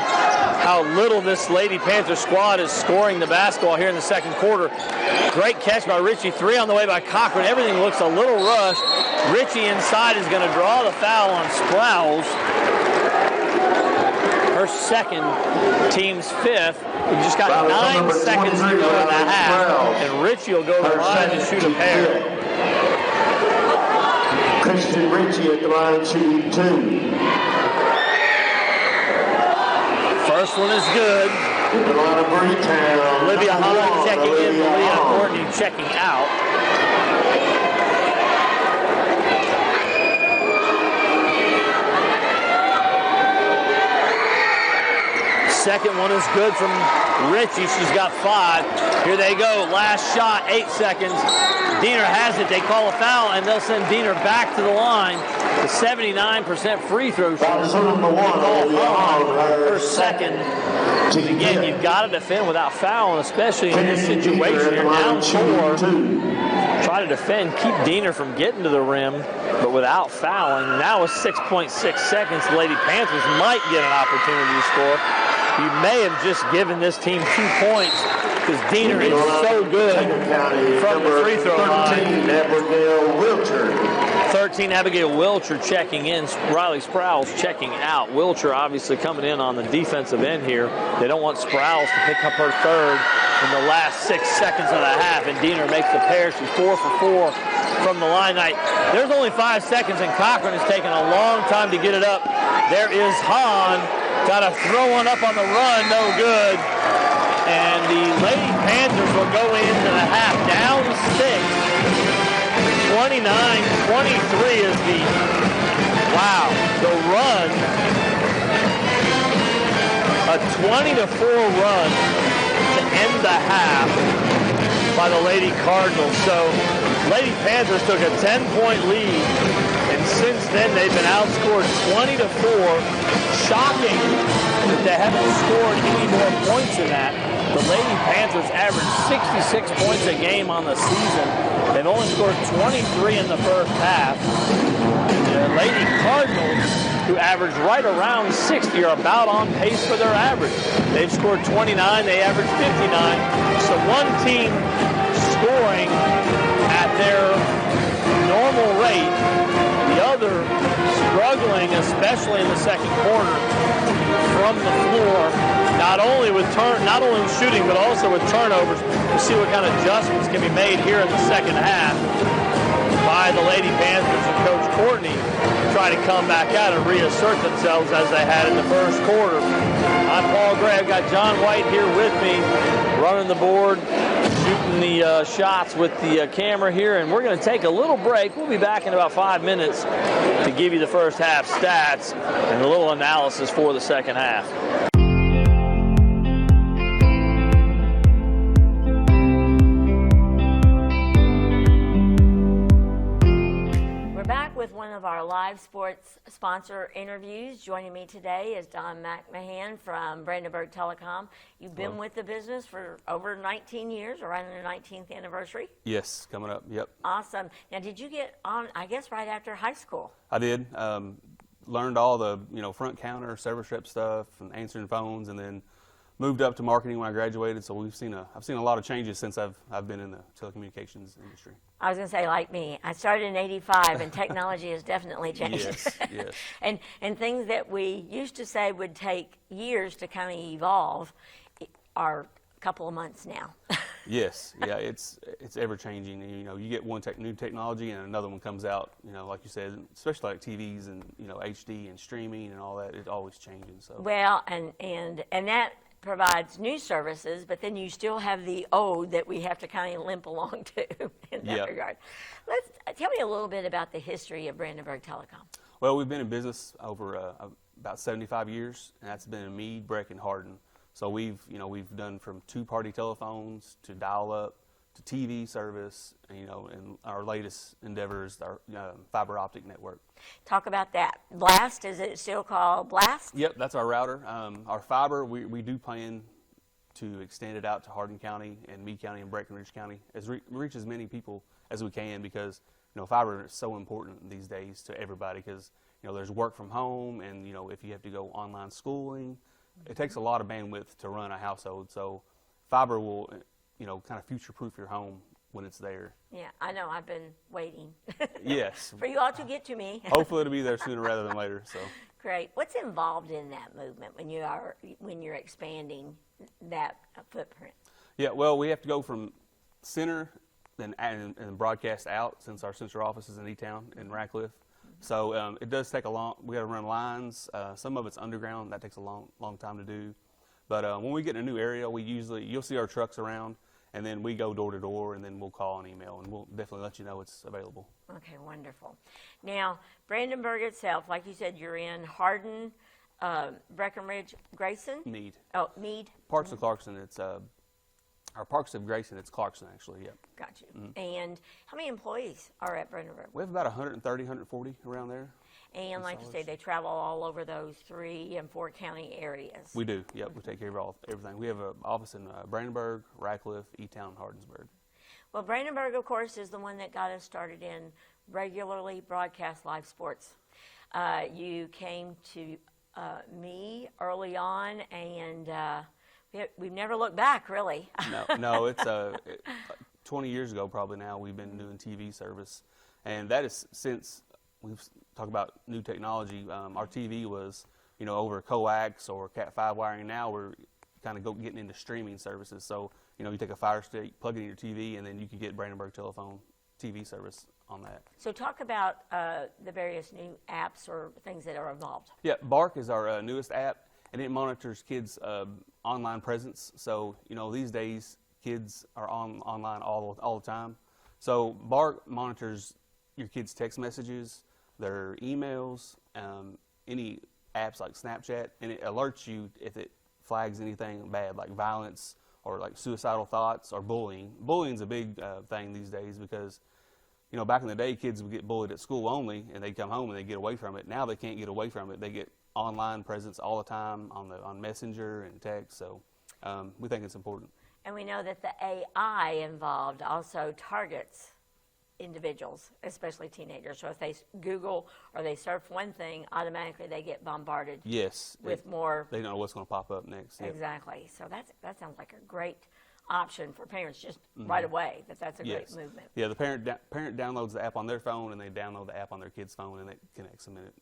how little this Lady Panther squad is scoring the basketball here in the second quarter. Great catch by Ritchie, 3 on the way by Cochran. Everything looks a little rushed. Ritchie inside is going to draw the foul on Sprouse. Her second, team's 5th. We just got 9 seconds to go in the half, and Ritchie will go to the line and shoot a pair. Christian Ritchie at the line shooting 2. First one is good. Olivia Hahn checking in, Malia Courtney checking out. Second one is good from Ritchie. She's got 5. Here they go. Last shot, 8 seconds. Diener has it. They call a foul, and they'll send Diener back to the line. The 79% free throw shooter. Her second. Again, you've got to defend without fouling, especially in this situation. You're down 4. Try to defend, keep Diener from getting to the rim, but without fouling. Now with 6.6 seconds, the Lady Panthers might get an opportunity to score. You may have just given this team 2 points because Diener is so good from the free throw line. 13, Abigail Wilcher checking in. Riley Sprouse checking out. Wilcher obviously coming in on the defensive end here. They don't want Sprouse to pick up her 3rd in the last 6 seconds of the half, and Diener makes the pair. She's 4 for 4 from the line. There's only 5 seconds, and Cochran has taken a long time to get it up. There is Hahn. Got to throw one up on the run, no good. And the Lady Panthers will go into the half down 6. 29-23 is the run. A 20-4 run to end the half by the Lady Cardinals. So Lady Panthers took a 10-point lead, and since then they've been outscored 20-4. Shocking that they haven't scored any more points than that. The Lady Panthers averaged 66 points a game on the season. They've only scored 23 in the first half. The Lady Cardinals, who average right around 60, are about on pace for their average. They've scored 29, they average 59. So one team scoring at their normal rate, the other struggling, especially in the second quarter, from the floor, not only with shooting, but also with turnovers. We'll see what kind of adjustments can be made here in the second half. by the Lady Panthers and Coach Courtney to try to come back out and reassert themselves as they had in the first quarter. I'm Paul Gray. I've got John White here with me, running the board, shooting the shots with the camera here, and we're going to take a little break. We'll be back in about 5 minutes to give you the first half stats and a little analysis for the second half. With one of our live sports sponsor interviews. Joining me today is Don McMahon from Brandenburg Telecom. You've been with the business for over 19 years, around your 19th anniversary? Yes, coming up, yep. Awesome. Now, did you get on, I guess, right after high school? I did. Learned all the, front counter, service rep stuff, and answering phones, and then moved up to marketing when I graduated. So I've seen a lot of changes since I've been in the telecommunications industry. I was going to say, like me, I started in '85, and technology has definitely changed. Yes, yes. And things that we used to say would take years to kind of evolve are a couple of months now. Yes, yeah, it's ever changing. And, you get one new technology and another one comes out. Like you said, especially like TVs and HD and streaming and all that. It's always changing. So well, and that provides new services, but then you still have the old that we have to kind of limp along to in that regard. Tell me a little bit about the history of Brandenburg Telecom. Well, we've been in business over about 75 years, and that's been in Meade, Breck, and Hardin. So we've done from two-party telephones to dial-up to TV service, and our latest endeavor is our fiber optic network. Talk about that. Blast, is it still called Blast? Yep, that's our router. Our fiber, we do plan to extend it out to Hardin County and Meade County and Breckenridge County, reach as many people as we can, because fiber is so important these days to everybody, because there's work from home, and if you have to go online schooling, it takes a lot of bandwidth to run a household. So fiber will kind of future-proof your home when it's there. Yeah, I know. I've been waiting. Yes. For you all to get to me. Hopefully it'll be there sooner rather than later. So. Great. What's involved in that movement when you're expanding that footprint? Yeah, well, we have to go from center and broadcast out, since our central office is in Etown in Radcliffe. So it does take we got to run lines. Some of it's underground. That takes a long time to do. But when we get in a new area, you'll see our trucks around, and then we go door to door, and then we'll call and email, and we'll definitely let you know it's available. Okay, wonderful. Now, Brandenburg itself, like you said, you're in Hardin, Breckenridge, Grayson? Meade. Oh, Meade. Parks of Clarkson, our Parks of Grayson, it's Clarkson, actually, yep. Got you. Mm-hmm. And how many employees are at Brandenburg? We have about 130, 140 around there. And like you say, they travel all over those 3 and 4 county areas. We do, yep. We take care of everything. We have an office in Brandenburg, Radcliffe, Etown, Hardinsburg. Well, Brandenburg, of course, is the one that got us started in regularly broadcast live sports. You came to me early on, and we've never looked back, really. No, it's 20 years ago probably now we've been doing TV service, and that is since we've talked about new technology. Our TV was, over coax or Cat5 wiring. Now we're kind of getting into streaming services. So, you take a Fire Stick, plug it in your TV, and then you can get Brandenburg Telephone TV service on that. So talk about the various new apps or things that are involved. Yeah, Bark is our newest app, and it monitors kids' online presence. So, these days kids are online all the time. So Bark monitors your kids' text messages, their emails, any apps like Snapchat, and it alerts you if it flags anything bad, like violence or like suicidal thoughts or bullying. Bullying's a big thing these days, because back in the day, kids would get bullied at school only, and they'd come home and they'd get away from it. Now they can't get away from it. They get online presence all the time on Messenger and text. So we think it's important. And we know that the AI involved also targets individuals, especially teenagers. So if they Google or they surf one thing, automatically they get bombarded. Yes. With more. They don't know what's going to pop up next. Exactly. Yep. So that sounds like a great option for parents just right away. That's a great movement. Yeah, the parent downloads the app on their phone, and they download the app on their kid's phone, and it connects them, and it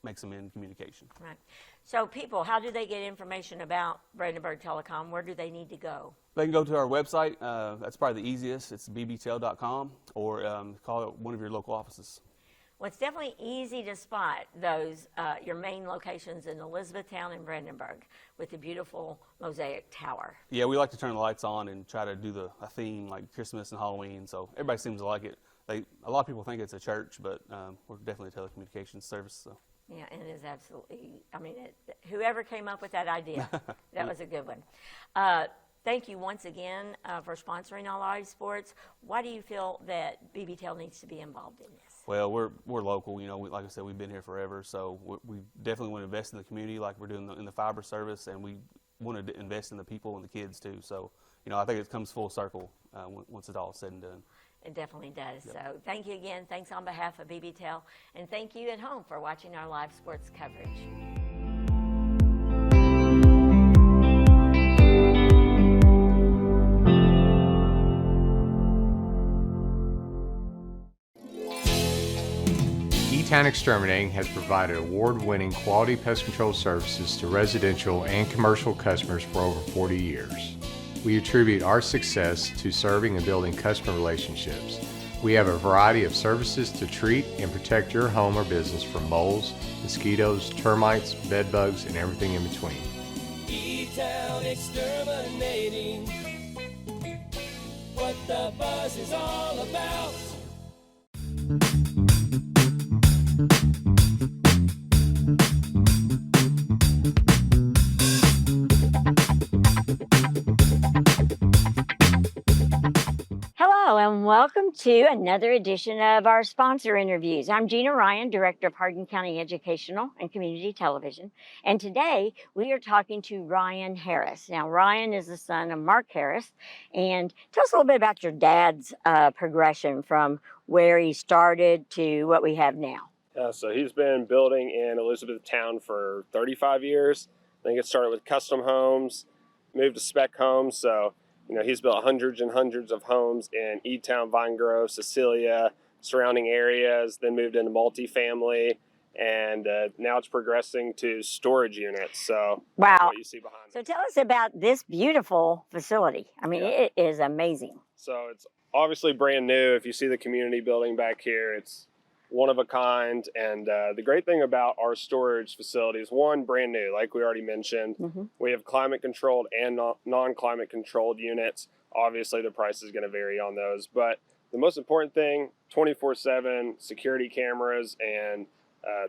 makes them in communication. Right. So people, how do they get information about Brandenburg Telecom? Where do they need to go? They can go to our website. That's probably the easiest. It's bbtel.com, or call one of your local offices. Well, it's definitely easy to spot those, your main locations in Elizabethtown and Brandenburg with the beautiful mosaic tower. Yeah, we like to turn the lights on and try to do a theme like Christmas and Halloween, so everybody seems to like it. A lot of people think it's a church, but we're definitely a telecommunications service. So. Yeah, and it is absolutely, I mean, whoever came up with that idea, that was a good one. Thank you once again for sponsoring all live sports. Why do you feel that BBTEL needs to be involved in this? Well, we're local. You know, like I said, we've been here forever, so we definitely want to invest in the community like we're doing in the fiber service, and we want to invest in the people and the kids too. So, you know, I think it comes full circle once it's all said and done. It definitely does. Yep. So thank you again. Thanks on behalf of BBTEL, and thank you at home for watching our live sports coverage. Etown Exterminating has provided award-winning quality pest control services to residential and commercial customers for over 40 years. We attribute our success to serving and building customer relationships. We have a variety of services to treat and protect your home or business from moles, mosquitoes, termites, bed bugs, and everything in between. Etown Exterminating, what the buzz is all about. Hello, and welcome to another edition of our sponsor interviews. I'm Gina Ryan, Director of Hardin County Educational and Community Television, and today we are talking to Ryan Harris. Now, Ryan is the son of Mark Harris, and tell us a little bit about your dad's progression from where he started to what we have now. So he's been building in Elizabethtown for 35 years. I think it started with custom homes, moved to spec homes, so you know, he's built hundreds and hundreds of homes in Etown, Vine Grove, Cecilia, surrounding areas, then moved into multifamily, and now it's progressing to storage units. So Wow. what you see behind So me. tell us about this beautiful facility. I mean, Yeah. It is amazing. So it's obviously brand new. If you see the community building back here, it's one of a kind. And the great thing about our storage facilities, one, brand new, like we already mentioned. Mm-hmm. We have climate controlled and non-climate controlled units. Obviously the price is going to vary on those, but the most important thing, 24/7 security cameras, and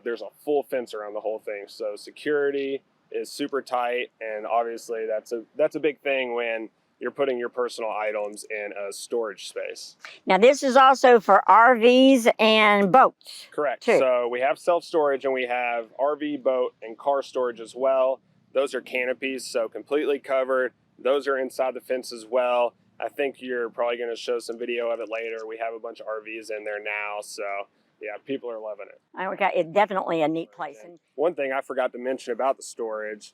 there's a full fence around the whole thing. So security is super tight, and obviously that's a big thing when you're putting your personal items in a storage space. Now, this is also for RVs and boats. Correct. Too. So we have self-storage, and we have RV, boat, and car storage as well. Those are canopies, so completely covered. Those are inside the fence as well. I think you're probably going to show some video of it later. We have a bunch of RVs in there now, so yeah, people are loving it. Okay, it's definitely a neat place. And One thing I forgot to mention about the storage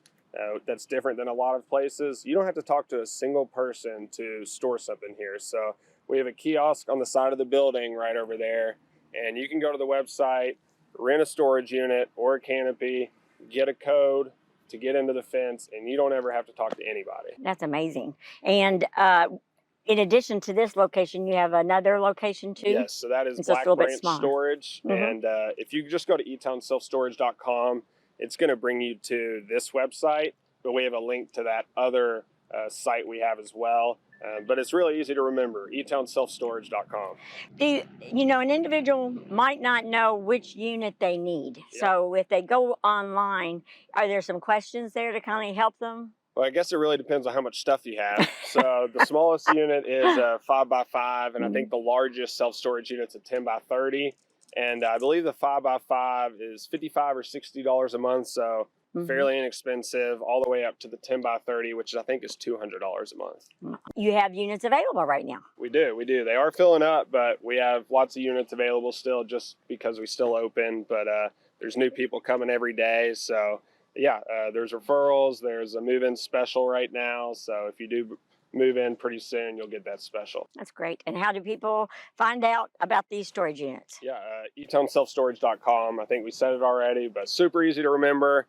that's different than a lot of places, you don't have to talk to a single person to store something here. So we have a kiosk on the side of the building right over there, and you can go to the website, rent a storage unit or a canopy, get a code to get into the fence, and you don't ever have to talk to anybody. that's amazing. And in addition to this location, you have another location too? Yes, so that is It's just a Black little bit Branch smaller. Storage. Mhm. And if you just go to etownselfstorage.com, it's going to bring you to this website, but we have a link to that other site we have as well. But it's really easy to remember, etownselfstorage.com. An individual might not know which unit they need. Yeah. So if they go online, are there some questions there to kind of help them? Well, I guess it really depends on how much stuff you have. So the smallest unit is 5x5, and I think the largest self-storage unit's a 10x30. And I believe the 5x5 is $55 or $60 a month, so Mhm. fairly inexpensive, all the way up to the 10x30, which I think is $200 a month. You have units available right now. We do. They are filling up, but we have lots of units available still just because we still open. But there's new people coming every day. So, yeah, there's referrals. There's a move-in special right now. So if you do move in pretty soon, you'll get that special. That's great. And how do people find out about these storage units? Yeah, etownselfstorage.com. I think we said it already, but super easy to remember.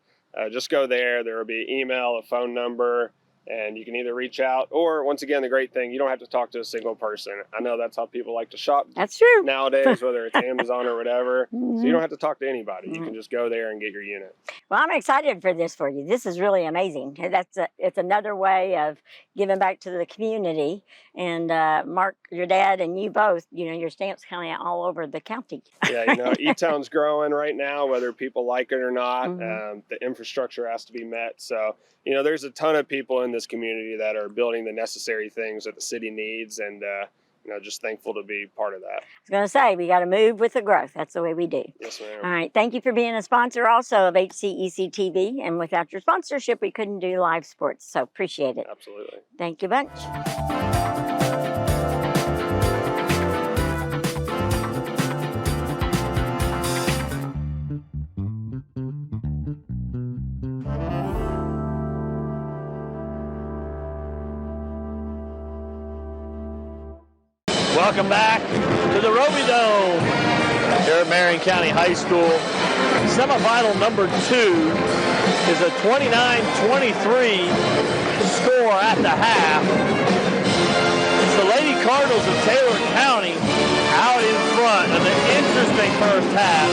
Just go there. There will be an email, a phone number, and you can either reach out or, once again, the great thing, you don't have to talk to a single person. I know that's how people like to shop. That's true. Nowadays, whether it's Amazon or whatever. So you don't have to talk to anybody. You can just go there and get your unit. Well, I'm excited for this for you. This is really amazing. It's another way of giving back to the community. And Mark, your dad, and you both, your stamp's kind of all over the county. Yeah, Etown's growing right now, whether people like it or not. The infrastructure has to be met. So, there's a ton of people in this community that are building the necessary things that the city needs, and just thankful to be part of that. I was going to say, we got to move with the growth. That's the way we do. Yes, ma'am. All right. Thank you for being a sponsor also of HCEC-TV. And without your sponsorship, we couldn't do live sports. So appreciate it. Absolutely. Thank you bunch. Welcome back to the Roby Dome here at Marion County High School. Semifinal number 2 is a 29-23 score at the half. It's the Lady Cardinals of Taylor County out in front of an interesting first half.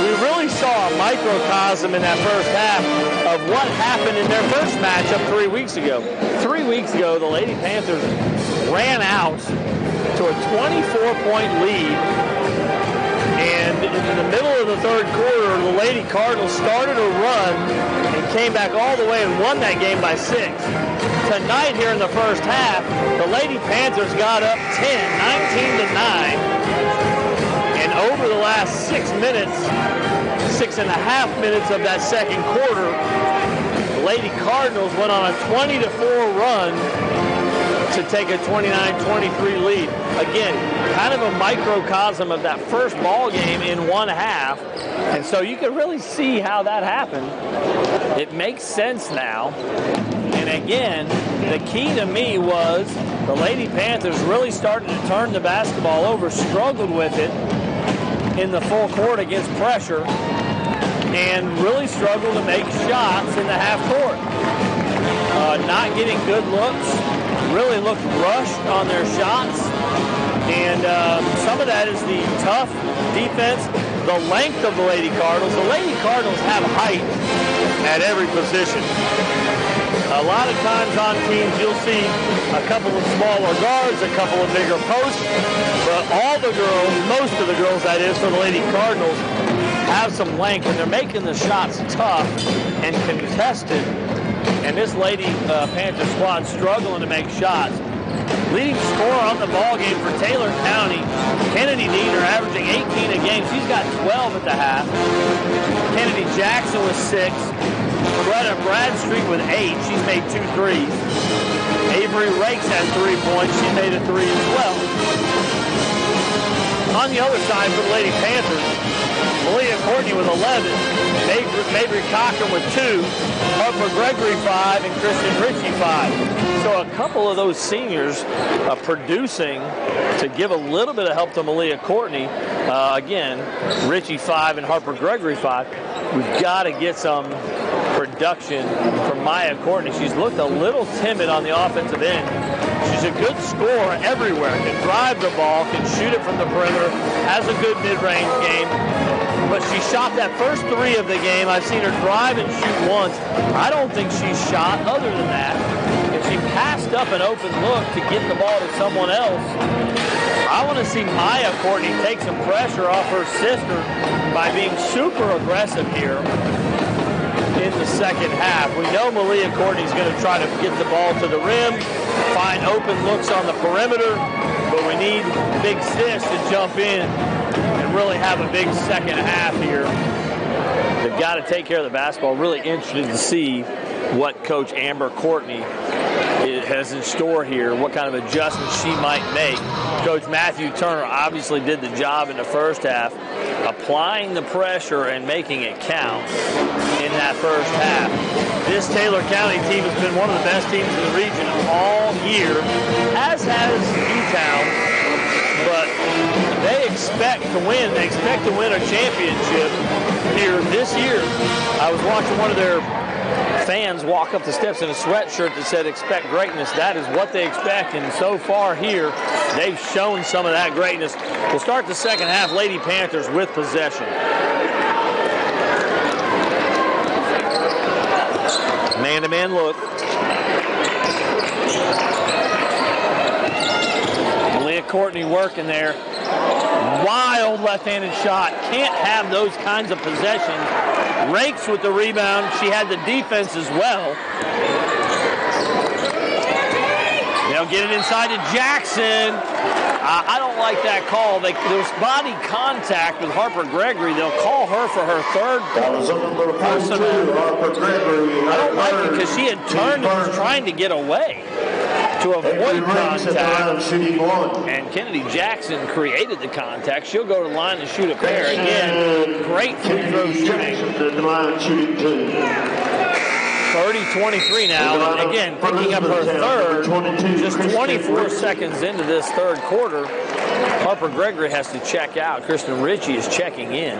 We really saw a microcosm in that first half of what happened in their first matchup 3 weeks ago. 3 weeks ago, the Lady Panthers ran out to a 24-point lead, and in the middle of the third quarter, the Lady Cardinals started a run and came back all the way and won that game by 6. Tonight here in the first half, the Lady Panthers got up 19-9, and over the last 6 minutes, 6.5 minutes of that second quarter, the Lady Cardinals went on a 20-4 run to take a 29-23 lead. Again, kind of a microcosm of that first ball game in one half. And so you can really see how that happened. It makes sense now. And again, the key to me was the Lady Panthers really started to turn the basketball over, struggled with it in the full court against pressure, and really struggled to make shots in the half court. Not getting good looks, really looked rushed on their shots, and some of that is the tough defense, the length of the Lady Cardinals. The Lady Cardinals have height at every position. A lot of times on teams you'll see a couple of smaller guards, a couple of bigger posts, but all the girls, most of the girls that is for the Lady Cardinals, have some length, and they're making the shots tough and contested. And this Lady Panther squad struggling to make shots. Leading scorer on the ball game for Taylor County, Kennedy Diener, averaging 18 a game. She's got 12 at the half. Kennedy Jackson with 6. Greta Bradstreet with 8. She's made 2 threes. Avery Rakes has 3 points. She made a 3 as well. On the other side for the Lady Panthers, Malia Courtney with 11, Mabry Cochran with 2, Harper Gregory 5, and Kristen Ritchie 5. So a couple of those seniors producing to give a little bit of help to Malia Courtney. Again, Ritchie 5 and Harper Gregory 5. We've got to get some production from Maya Courtney. She's looked a little timid on the offensive end. She's a good scorer everywhere, can drive the ball, can shoot it from the perimeter, has a good mid-range game. But she shot that first 3 of the game. I've seen her drive and shoot once. I don't think she's shot other than that. If she passed up an open look to get the ball to someone else, I want to see Maya Courtney take some pressure off her sister by being super aggressive here in the second half. We know Malia Courtney's going to try to get the ball to the rim, find open looks on the perimeter, but we need Big Sis to jump in and really have a big second half here. They've got to take care of the basketball. Really interested to see what Coach Amber Courtney has in store here, what kind of adjustments she might make. Coach Matthew Turner obviously did the job in the first half. applying the pressure and making it count in that first half. This Taylor County team has been one of the best teams in the region all year, as has Etown, but they expect to win. They expect to win a championship here this year. I was watching one of their fans walk up the steps in a sweatshirt that said expect greatness. That is what they expect, and so far here they've shown some of that greatness. We'll start the second half. Lady Panthers with possession. Man-to-man look. Malia Courtney working there. Wild left-handed shot. Can't have those kinds of possessions. Rakes with the rebound. She had the defense as well. They'll get it inside to Jackson. I don't like that call. There's body contact with Harper Gregory. They'll call her for her third personal. I don't like it because she had turned and was trying to get away to avoid contact. And Kennedy Jackson created the contact. She'll go to the line and shoot a pair. Again, great free throw shooting. 30-23 now, and again, picking up her third, just 24 seconds into this third quarter. Harper Gregory has to check out. Kristen Ritchie is checking in.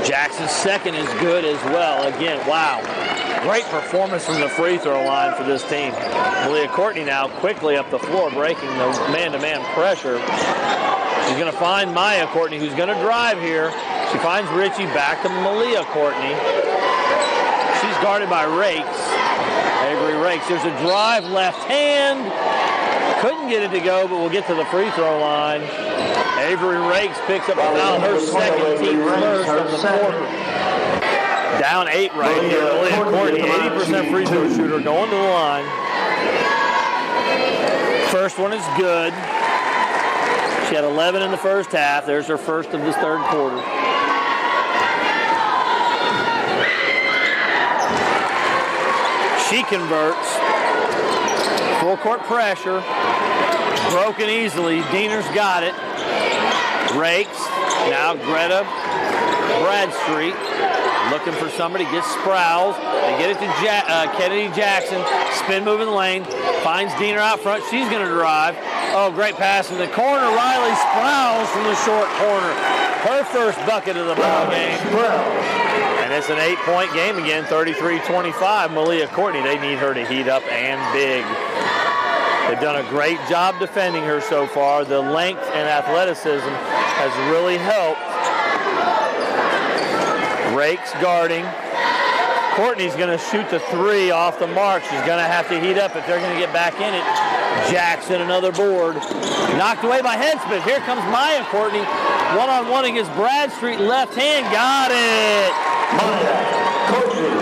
Jackson's second is good as well. Again, wow. Great performance from the free throw line for this team. Malia Courtney now quickly up the floor, breaking the man-to-man pressure. She's going to find Maya Courtney, who's going to drive here. She finds Ritchie, back to Malia Courtney. She's guarded by Rakes. Avery Rakes. There's a drive, left hand. Couldn't get it to go, but we'll get to the free throw line. Avery Rakes picks up about her second, team first of the quarter. Down 8 right here. Malia Courtney, 80% free throw shooter, going to the line. First one is good. She had 11 in the first half. There's her first of this third quarter. She converts. Full court pressure. Broken easily. Diener's got it. Rakes. Now Greta Bradstreet. Looking for somebody. Gets Sprouse. They get it to Kennedy Jackson. Spin move in the lane. Finds Diener out front. She's going to drive. Oh, great pass in the corner. Riley Sprouse from the short corner. Her first bucket of the ball game. And it's an 8-point game again, 33-25. Malia Courtney, they need her to heat up and big. They've done a great job defending her so far. The length and athleticism has really helped. Rakes guarding. Courtney's going to shoot the three off the mark. She's going to have to heat up if they're going to get back in it. Jackson, another board. Knocked away by Headsmith. Here comes Maya Courtney. One-on-one against Bradstreet. Left hand. Got it.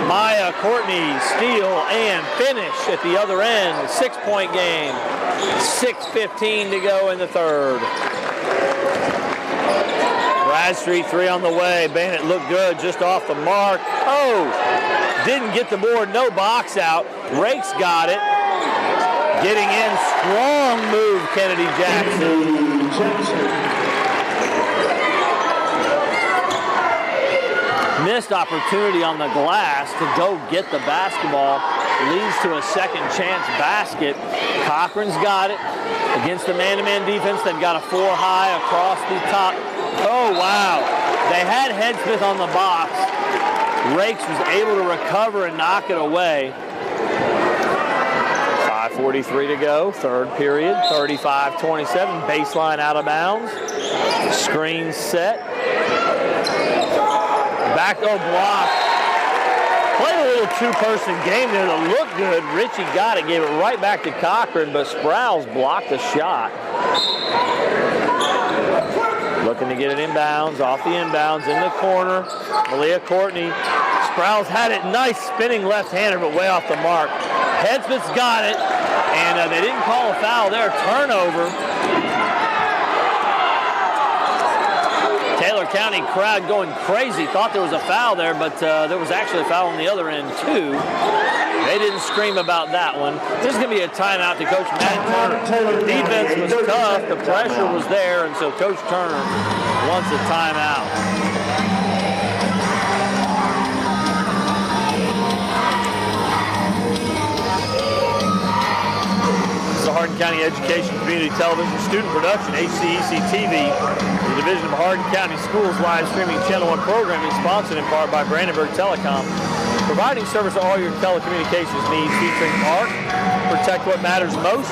Maya Courtney, steal and finish at the other end. 6-point game. 6:15 to go in the third. Bradstreet, three on the way. Bennett looked good just off the mark. Oh, didn't get the board. No box out. Rakes got it. Getting in, strong move, Kennedy Jackson. Missed opportunity on the glass to go get the basketball. Leads to a second chance basket. Cochran's got it. Against the man-to-man defense, they've got a 4-high across the top. Oh, wow. They had Headsmith on the box. Rakes was able to recover and knock it away. 5:43 to go, third period, 35-27, baseline out of bounds. Screen set. Back, oh, block. Played a little two-person game there that looked good. Ritchie got it, gave it right back to Cochran, but Sprouse blocked the shot. Looking to get it inbounds, off the inbounds, in the corner. Malia Courtney. Sprouse had it, nice spinning left-hander, but way off the mark. Headsmith's got it, and they didn't call a foul there. Turnover. Taylor Taylor County crowd going crazy. Thought there was a foul there, but there was actually a foul on the other end, too. They didn't scream about that one. This is going to be a timeout to Coach Matt Turner. The defense was tough. The pressure was there, and so Coach Turner wants a timeout. Hardin County Education Community Television Student Production, HCEC-TV, the division of Hardin County Schools live streaming Channel 1 programming, sponsored in part by Brandenburg Telecom, providing service to all your telecommunications needs, featuring ARC, protect what matters most,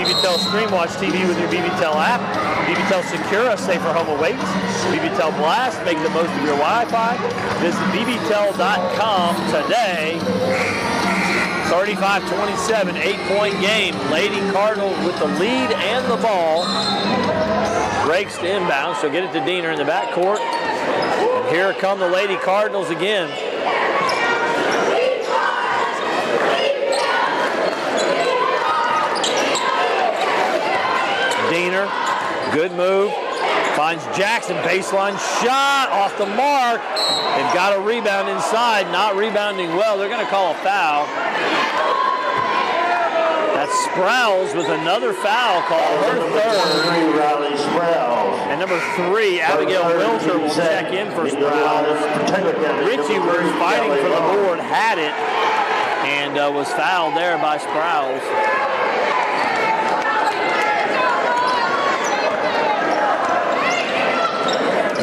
BBTEL Stream Watch TV with your BBTEL app, BBTEL Secure, a safer home awaits, BBTEL Blast, make the most of your Wi-Fi. Visit bbtel.com today. 35-27, 8-point game. Lady Cardinals with the lead and the ball. Breaks to inbound, so get it to Diener in the backcourt. And here come the Lady Cardinals again. Diener, good move. Finds Jackson, baseline shot off the mark. They've got a rebound inside, not rebounding well. They're going to call a foul. That's Sprouse with another foul call, her third. Riley Sprouse. And number 3, Abigail Wilter will check in for Sprouse. Ritchie was fighting for the board, had it, and was fouled there by Sprouse.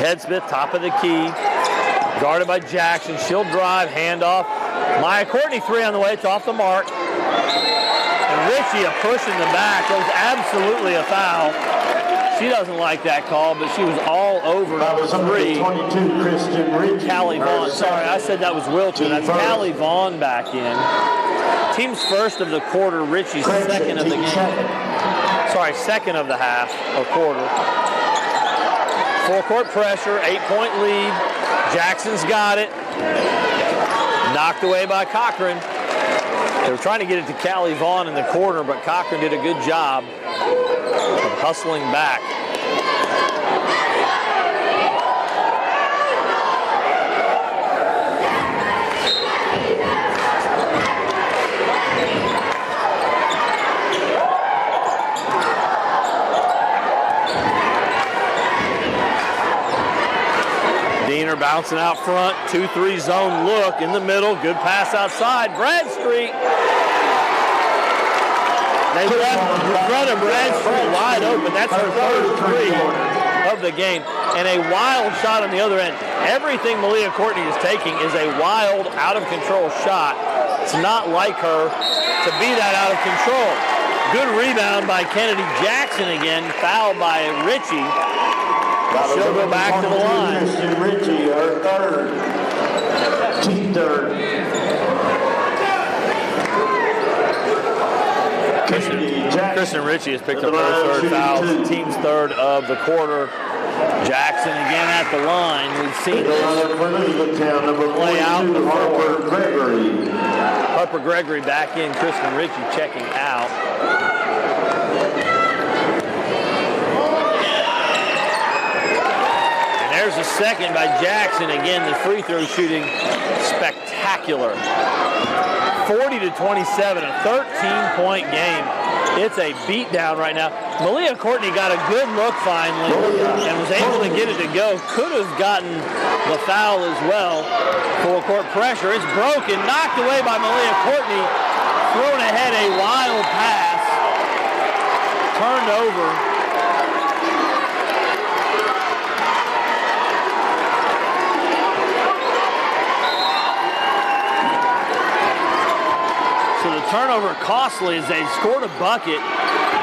Headsmith, top of the key, guarded by Jackson. She'll drive, handoff. Maya Courtney, 3 on the way. It's off the mark. And Ritchie a push in the back. That was absolutely a foul. She doesn't like that call, but she was all over number 3. 22, Christian Ritchie. Callie Vaughn. Sorry, I said that was Wilton. That's Callie Vaughn back in. Team's first of the quarter. Ritchie's second of the game. Sorry, second of the half or quarter. Full court pressure, 8-point lead. Jackson's got it. Knocked away by Cochran. They were trying to get it to Callie Vaughn in the corner, but Cochran did a good job of hustling back. Diener bouncing out front, 2-3 zone look in the middle, good pass outside. Bradstreet. They left Greta Bradstreet wide open. That's her third 3 of the game. And a wild shot on the other end. Everything Malia Courtney is taking is a wild, out-of-control shot. It's not like her to be that out of control. Good rebound by Kennedy Jackson again, fouled by Ritchie. She'll go back to the line. Christian Ritchie, her third. Team third. Kristen Ritchie has picked up her third foul. Team's third of the quarter. Jackson again at the line. We've seen this play out before. Harper Gregory. Harper Gregory back in. Kristen Ritchie checking out. There's a second by Jackson. Again, the free throw shooting spectacular. 40-27, a 13-point game. It's a beatdown right now. Malia Courtney got a good look finally and was able to get it to go. Could have gotten the foul as well. Full court pressure. It's broken, knocked away by Malia Courtney. Thrown ahead, a wild pass. Turned over. So the turnover costly as they scored a bucket,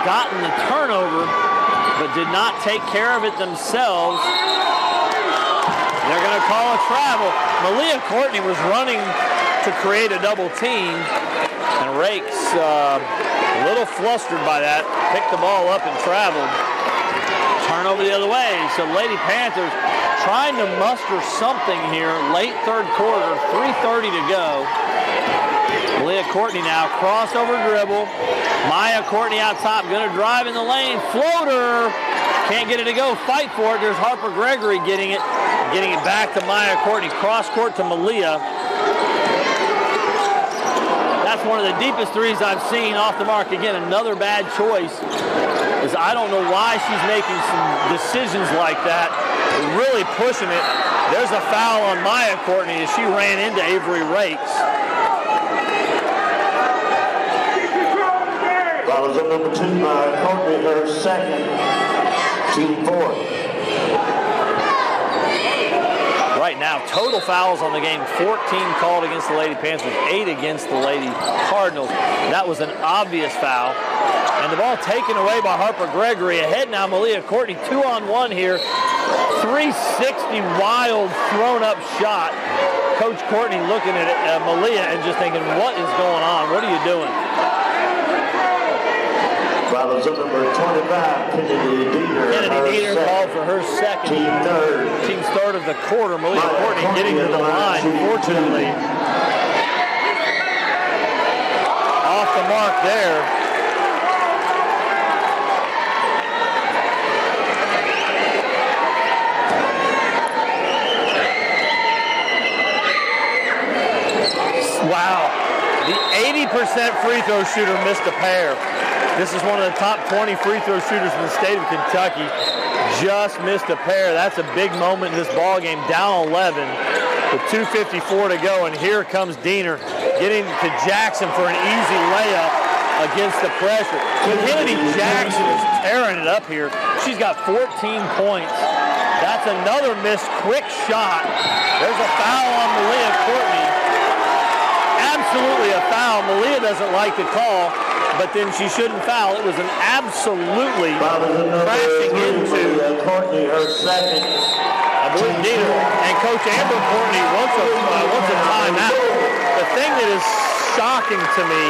gotten the turnover, but did not take care of it themselves. They're going to call a travel. Malia Courtney was running to create a double team, and Rakes a little flustered by that, picked the ball up and traveled. Turnover the other way. So Lady Panthers trying to muster something here. Late third quarter, 3:30 to go. Malia Courtney now, crossover dribble. Maya Courtney out top, going to drive in the lane. Floater, can't get it to go, fight for it. There's Harper Gregory getting it. Getting it back to Maya Courtney. Cross court to Malia. That's one of the deepest threes I've seen off the mark. Again, another bad choice. I don't know why she's making some decisions like that. Really pushing it. There's a foul on Maya Courtney as she ran into Avery Rakes. Foul is on number 2 by Courtney, her second, team fourth. Right now, total fouls on the game, 14 called against the Lady Panthers, 8 against the Lady Cardinals. That was an obvious foul. And the ball taken away by Harper Gregory. Ahead now, Malia Courtney, 2-on-1 here. 360 wild thrown up shot. Coach Courtney looking at Malia and just thinking, what is going on? What are you doing? Foul is on number 25, Kennedy Dieter. Kennedy Dieter called for her second. Team third. Team's third of the quarter. Malia Courtney getting to the line, fortunately. Off the mark there. Wow. The 80% free throw shooter missed a pair. This is one of the top 20 free throw shooters in the state of Kentucky. Just missed a pair. That's a big moment in this ball game. Down 11 with 2:54 to go. And here comes Diener getting to Jackson for an easy layup against the pressure. Kennedy Jackson is tearing it up here. She's got 14 points. That's another missed quick shot. There's a foul on Malia Courtney. Absolutely a foul. Malia doesn't like the call, but then she shouldn't foul. It was an absolutely crashing into Courtney, her second. I believe Dieter and Coach Amber Courtney wants a timeout. The thing that is shocking to me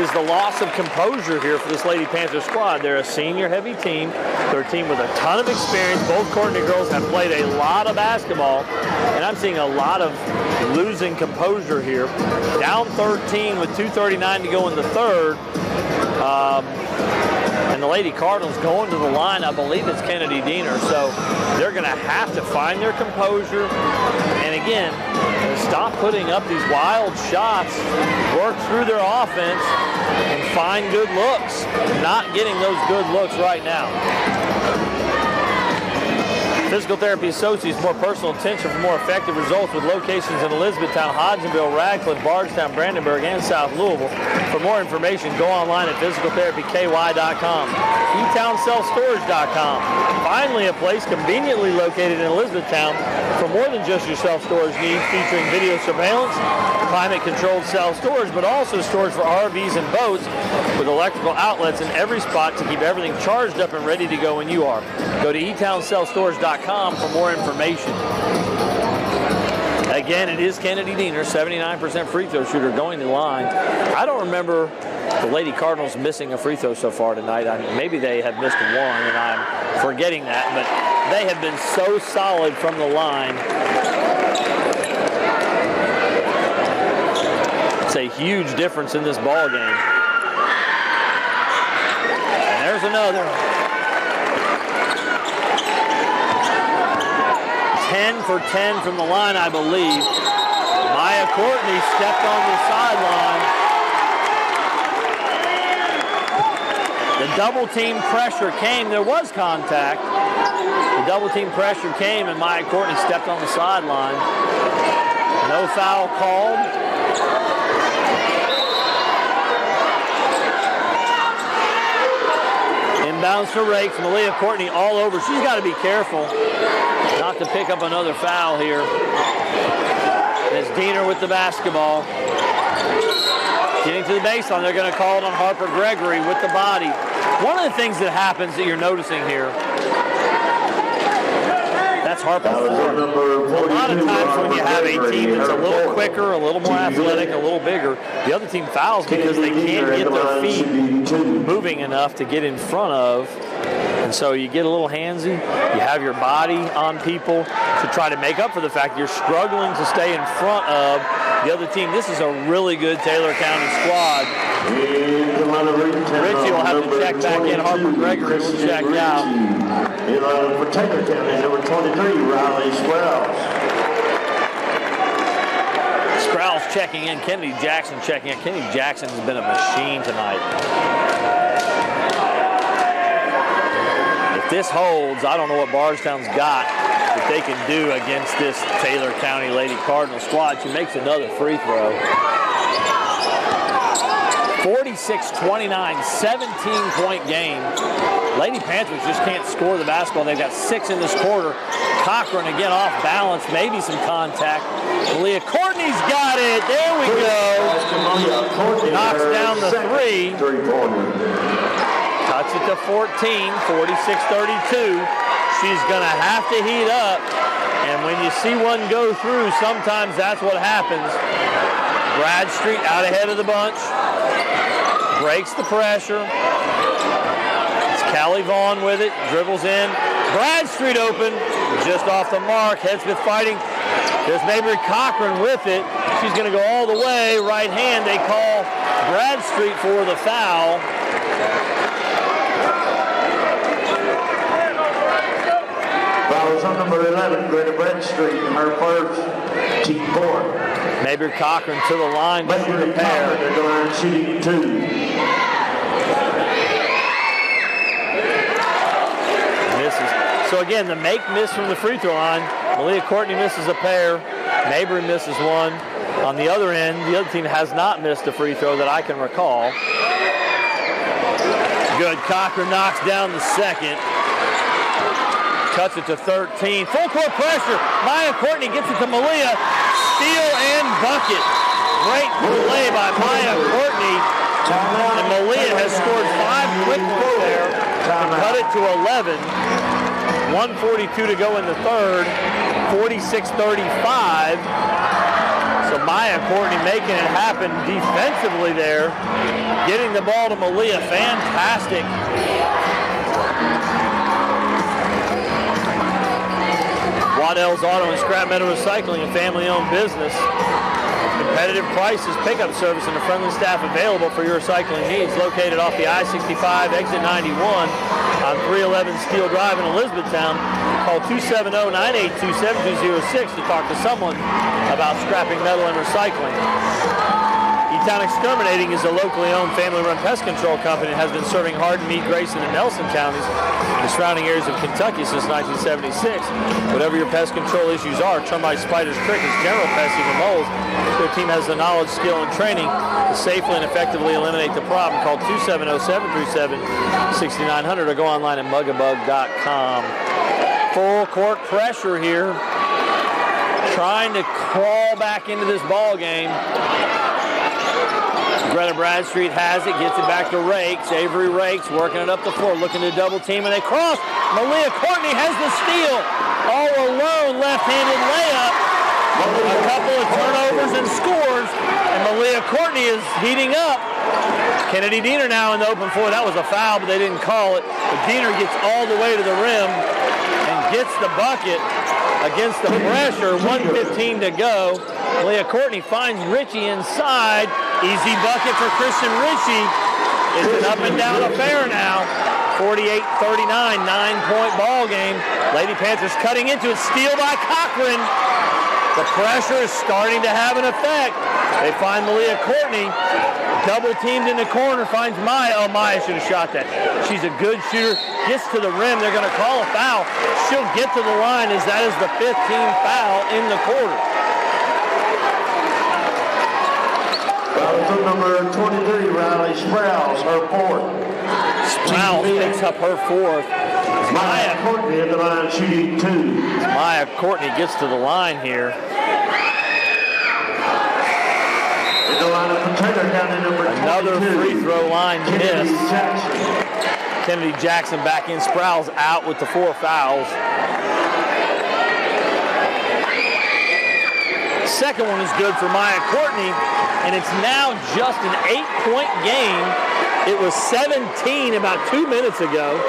is the loss of composure here for this Lady Panther squad. They're a senior-heavy team. They're a team with a ton of experience. Both Courtney girls have played a lot of basketball, and I'm seeing a lot of losing composure here. Down 13 with 2:39 to go in the third. And the Lady Cardinals going to the line. I believe it's Kennedy Diener. So they're going to have to find their composure. And again, stop putting up these wild shots, work through their offense, and find good looks. Not getting those good looks right now. Physical Therapy Associates, more personal attention for more effective results with locations in Elizabethtown, Hodgenville, Radcliffe, Bardstown, Brandenburg, and South Louisville. For more information, go online at physicaltherapyky.com, etownselfstorage.com. Finally, a place conveniently located in Elizabethtown for more than just your self-storage needs, featuring video surveillance, climate-controlled self-storage, but also storage for RVs and boats with electrical outlets in every spot to keep everything charged up and ready to go when you are. Go to etownselfstorage.com for more information. Again, it is Kennedy Diener, 79% free throw shooter, going to the line. I don't remember the Lady Cardinals missing a free throw so far tonight. Maybe they have missed one, and I'm forgetting that, but they have been so solid from the line. It's a huge difference in this ball game. And there's another. 10 for 10 from the line, I believe. Maya Courtney stepped on the sideline. The double team pressure came. There was contact. The double team pressure came, and Maya Courtney stepped on the sideline. No foul called. Inbounds to Rakes. Malia Courtney all over. She's got to be careful not to pick up another foul here. It's Diener with the basketball. Getting to the baseline, they're going to call it on Harper Gregory with the body. One of the things that happens that you're noticing here, that's Harper Ford. A lot of times when you have a team that's a little quicker, a little more athletic, a little bigger, the other team fouls because they can't get their feet moving enough to get in front of. And so you get a little handsy. You have your body on people to try to make up for the fact you're struggling to stay in front of the other team. This is a really good Taylor County squad. Richie will have to check back in. Harper Gregory will check out. For Taylor County, number 23, Riley Sprouse. Sprouse checking in. Kennedy Jackson checking in. Kennedy Jackson has been a machine tonight. If this holds, I don't know what Bardstown's got that they can do against this Taylor County Lady Cardinal squad. She makes another free throw. 46-29, 17-point game. Lady Panthers just can't score the basketball. They've got 6 in this quarter. Cochran again off balance, maybe some contact. Leah Courtney's got it. There we go. Knocks down the 3. Cuts it to 14, 46-32. She's going to have to heat up. And when you see one go through, sometimes that's what happens. Bradstreet out ahead of the bunch. Breaks the pressure. It's Callie Vaughn with it. Dribbles in. Bradstreet open. Just off the mark. Headsmith fighting. There's Mabry Cochran with it. She's going to go all the way. Right hand. They call Bradstreet for the foul. Fouls on number 11, Greta Bradstreet, in her first, team 4. Mabry Cochran to the line to shoot a pair. At the line, shooting 2. So again, the make miss from the free throw line. Malia Courtney misses a pair. Mabry misses one. On the other end, the other team has not missed a free throw that I can recall. Good. Cochran knocks down the second. Cuts it to 13. Full court pressure. Maya Courtney gets it to Malia. Steal and bucket. Great play by Maya Courtney. And Malia has scored 5 quick ones there to cut it to 11. 1:42 to go in the third. 46-35. So Maya Courtney making it happen defensively there. Getting the ball to Malia. Fantastic. Waddell's Auto and Scrap Metal Recycling, a family-owned business. Competitive prices, pickup service, and a friendly staff available for your recycling needs. Located off the I-65, exit 91 on 311 Steel Drive in Elizabethtown. Call 270-982-7206 to talk to someone about scrapping metal and recycling. Etown Exterminating is a locally owned, family-run pest control company and has been serving Hardin, Meade, Grayson, and Nelson counties and the surrounding areas of Kentucky since 1976. Whatever your pest control issues are, termites, spiders, crickets, general pests, even moles, their team has the knowledge, skill, and training to safely and effectively eliminate the problem. Call 270-737-6900 or go online at mugabug.com. Full court pressure here. Trying to crawl back into this ball game. Greta Bradstreet has it, gets it back to Rakes. Avery Rakes working it up the floor, looking to double team, and they cross. Malia Courtney has the steal. All alone, left-handed layup. A couple of turnovers and scores, and Malia Courtney is heating up. Kennedy Diener now in the open floor. That was a foul, but they didn't call it. But Diener gets all the way to the rim and gets the bucket against the pressure. 1:15 to go. Malia Courtney finds Ritchie inside. Easy bucket for Kristen Ritchie. It's an up and down affair now. 48-39, 9-point ball game. Lady Panthers cutting into it. Steal by Cochran. The pressure is starting to have an effect. They find Malia Courtney. Double teamed in the corner. Finds Maya. Oh, Maya should have shot that. She's a good shooter. Gets to the rim. They're going to call a foul. She'll get to the line as that is the 15th foul in the quarter. Number 23, Riley Sprouse, her 4th. Sprouse picks up her 4th. Maya Courtney at the line, shooting 2. Maya Courtney gets to the line here. In the line of Taylor County, number 22. Another free throw line miss. Kennedy Jackson back in. Sprouse out with the 4 fouls. Second one is good for Maya Courtney, and it's now just an 8-point game. It was 17 about 2 minutes ago.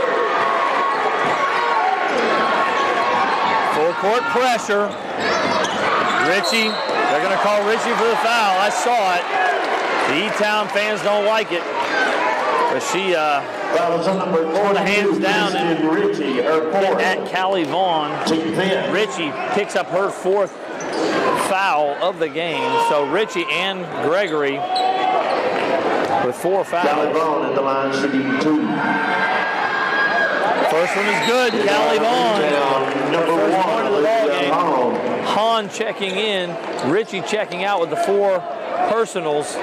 Full court pressure. Ritchie, they're going to call Ritchie for the foul. I saw it. The Etown fans don't like it. But she Fouls on number the hands 22, down and Richie, her fourth. at Callie Vaughn. Team fifth. Richie picks up her 4th foul of the game. So Richie and Gregory with 4 Callie fouls. Vaughn at the line shooting 2. First one is good. Callie Vaughn. Number First 1, point of the ball Olivia game. Hall. Hahn checking in. Richie checking out with the 4 personals.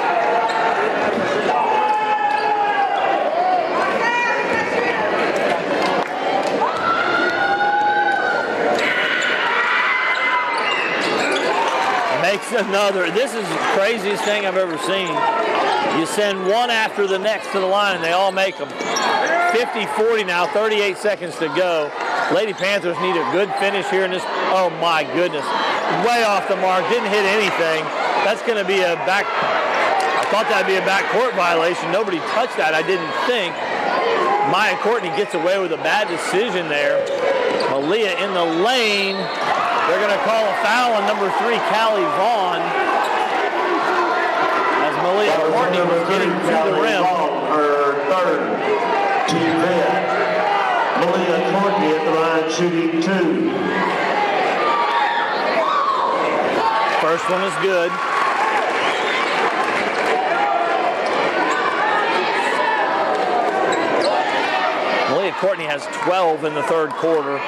Makes another. This is the craziest thing I've ever seen. You send one after the next to the line and they all make them. 50-40 now, 38 seconds to go. Lady Panthers need a good finish here in this. Oh my goodness. Way off the mark, didn't hit anything. That's going to be a back. I thought that'd be a backcourt violation. Nobody touched that, I didn't think. Maya Courtney gets away with a bad decision there. Malia in the lane. They're going to call a foul on number 3, Callie Vaughn. As Malia Courtney was getting to the rim. Her 3rd. Team fifth. Malia Courtney at the line shooting 2. First one is good. Malia Courtney has 12 in the 3rd quarter.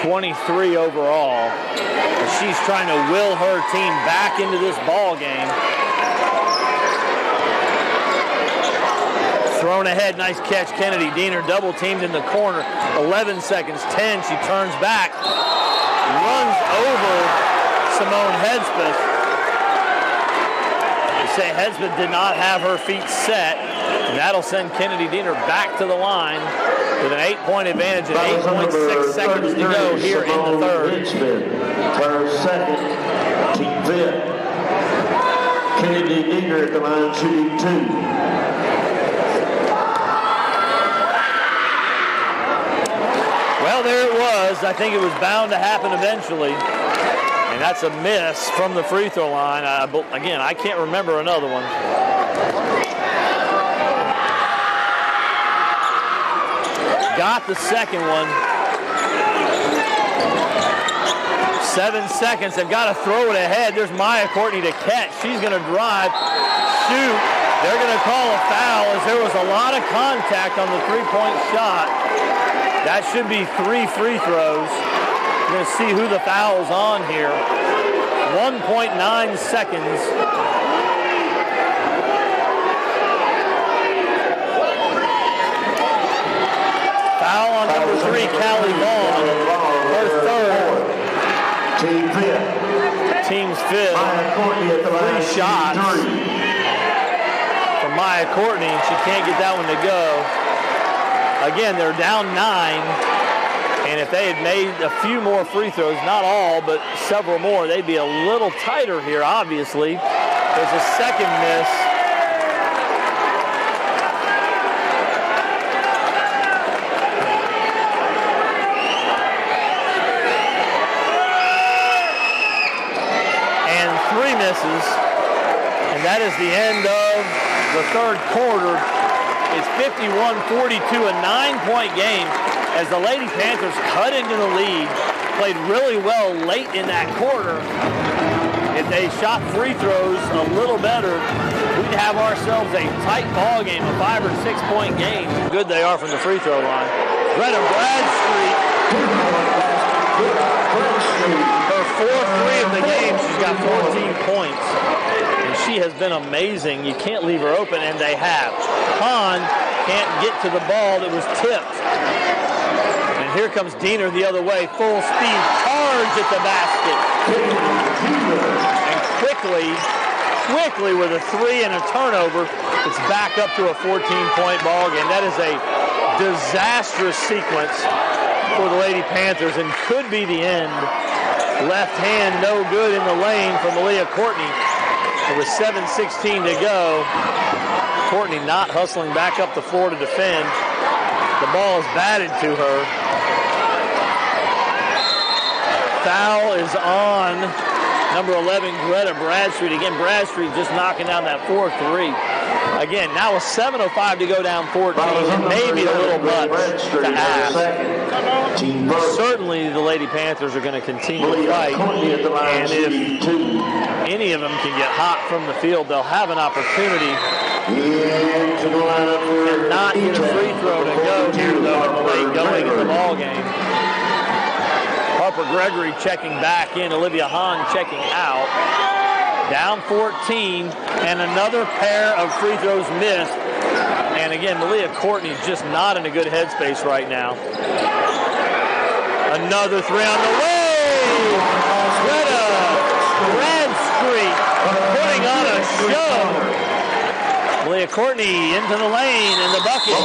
23 overall. And she's trying to will her team back into this ball game. Thrown ahead, nice catch, Kennedy Diener double teamed in the corner. 11 seconds, 10, she turns back. Runs over Simone Hedspeth. You say Hedspeth did not have her feet set, and that'll send Kennedy Diener back to the line with an 8-point advantage and 8.6 seconds to go here in the 3rd. Her 2nd. Team fifth. Kennedy Diener at the line shooting 2. Well, there it was. I think it was bound to happen eventually. And that's a miss from the free throw line. Again, I can't remember another one. Got the second one. 7 seconds. They've got to throw it ahead. There's Maya Courtney to catch. She's going to drive, shoot. They're going to call a foul as there was a lot of contact on the 3-point shot. That should be 3 free throws. We're going to see who the foul's on here. 1.9 seconds. Foul on number 3, Callie Vaughn. Her 3rd. Team fifth. Team's 5th. Maya Courtney at the line 3 shots shooting 3. from Maya Courtney, and she can't get that one to go. Again, they're down 9, and if they had made a few more free throws, not all, but several more, they'd be a little tighter here, obviously. There's a second miss. And 3 misses, and that is the end of the 3rd quarter. It's 51-42, a 9-point game as the Lady Panthers cut into the lead, played really well late in that quarter. If they shot free throws a little better, we'd have ourselves a tight ball game, a 5 or 6 point game. Good they are from the free throw line. Greta Bradstreet, her 4th 3 of the game, she's got 14 points. And she has been amazing. You can't leave her open, and they have. Hahn can't get to the ball that was tipped. And here comes Diener the other way, full speed, charge at the basket. And quickly with a 3 and a turnover, it's back up to a 14-point ball game. That is a disastrous sequence for the Lady Panthers and could be the end. Left hand no good in the lane for Malia Courtney. With 7:16 to go, Courtney not hustling back up the floor to defend. The ball is batted to her. Foul is on number 11, Greta Bradstreet. Again, Bradstreet just knocking down that 4-3. Again, now with 7:05 to go down 14, and maybe a little much to ask. Certainly the Lady Panthers are going to continue to fight, and if any of them can get hot from the field, they'll have an opportunity and not get a free throw to go here, though, with the late going in the ball game. Harper Gregory checking back in, Olivia Hahn checking out. Down 14, and another pair of free throws missed. And again, Malia Courtney's just not in a good headspace right now. Another three on the way! Greta Bradstreet putting on a show. Malia Courtney into the lane in the bucket.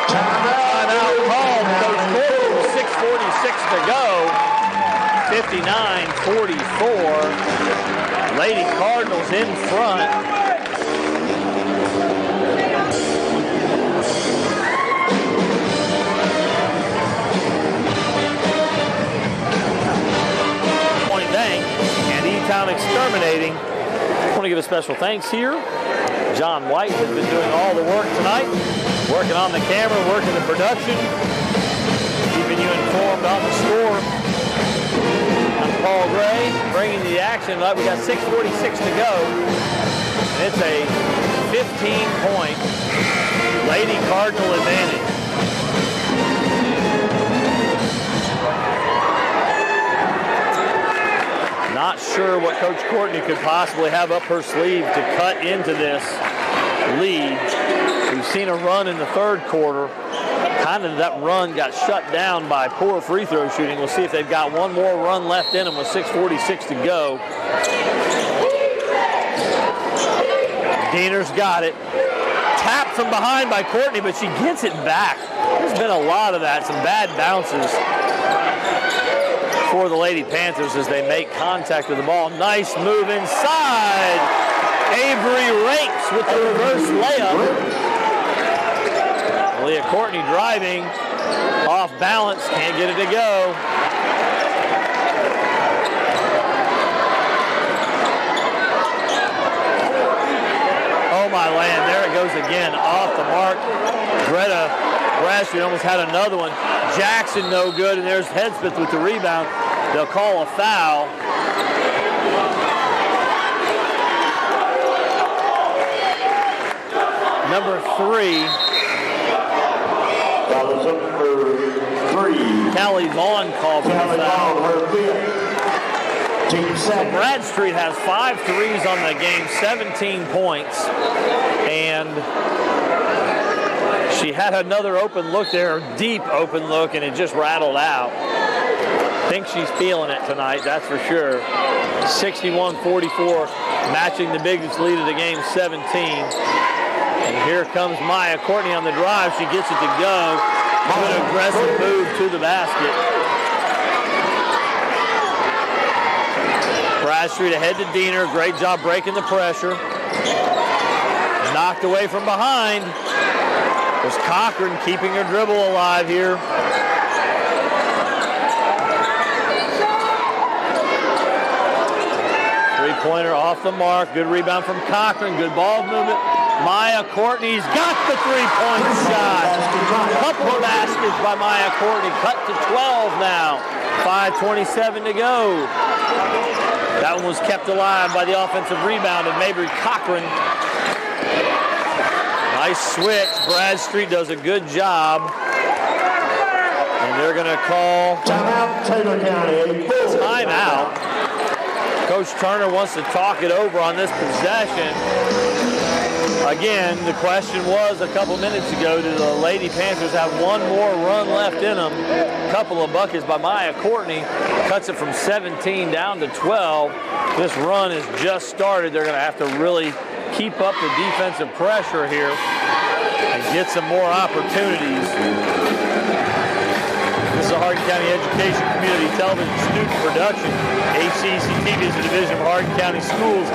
Timeout called. Coach Courtney with 6:46 to go. 59-44. Lady Cardinals in front. Point Bank and Etown exterminating. I want to give a special thanks here. John White has been doing all the work tonight, working on the camera, working the production, keeping you informed on the score. I'm Paul Gray, bringing the action up. We got 6:46 to go, and it's a 15-point Lady Cardinal advantage. Not sure what Coach Courtney could possibly have up her sleeve to cut into this lead. We've seen a run in the third quarter. Kind of that run got shut down by poor free throw shooting. We'll see if they've got one more run left in them with 6:46 to go. Diener's got it. Tapped from behind by Courtney, but she gets it back. There's been a lot of that, some bad bounces for the Lady Panthers as they make contact with the ball. Nice move inside. Avery Rakes with the reverse layup. Leah Courtney driving, off balance, can't get it to go. Oh my land, there it goes again, off the mark. Greta Bradstreet almost had another one. Jackson no good, and there's Hedspeth with the rebound. They'll call a foul. Number 3. Kelly Vaughn called for the foul. Bradstreet has 5 threes on the game, 17 points, and she had another open look there, deep open look, and it just rattled out. Think she's feeling it tonight, that's for sure. 61-44, matching the biggest lead of the game, 17. And here comes Maya Courtney on the drive. She gets it to go. Good aggressive move to the basket. Bradstreet ahead to Diener. Great job breaking the pressure. Knocked away from behind. There's Cochran keeping her dribble alive here. Three-pointer off the mark. Good rebound from Cochran. Good ball movement. Maya Courtney's got the three-point shot. Couple of baskets by Maya Courtney. Cut to 12 now. 5:27 to go. That one was kept alive by the offensive rebound of Mabry Cochran. Nice switch. Bradstreet does a good job. And they're going to call Timeout, Taylor County. Timeout. Coach Turner wants to talk it over on this possession. Again, the question was a couple minutes ago, do the Lady Panthers have one more run left in them? A couple of buckets by Maya Courtney. Cuts it from 17 down to 12. This run has just started. They're going to have to really keep up the defensive pressure here and get some more opportunities. This is a Hardin County Education Community Television student production. HCEC-TV is a division of Hardin County Schools.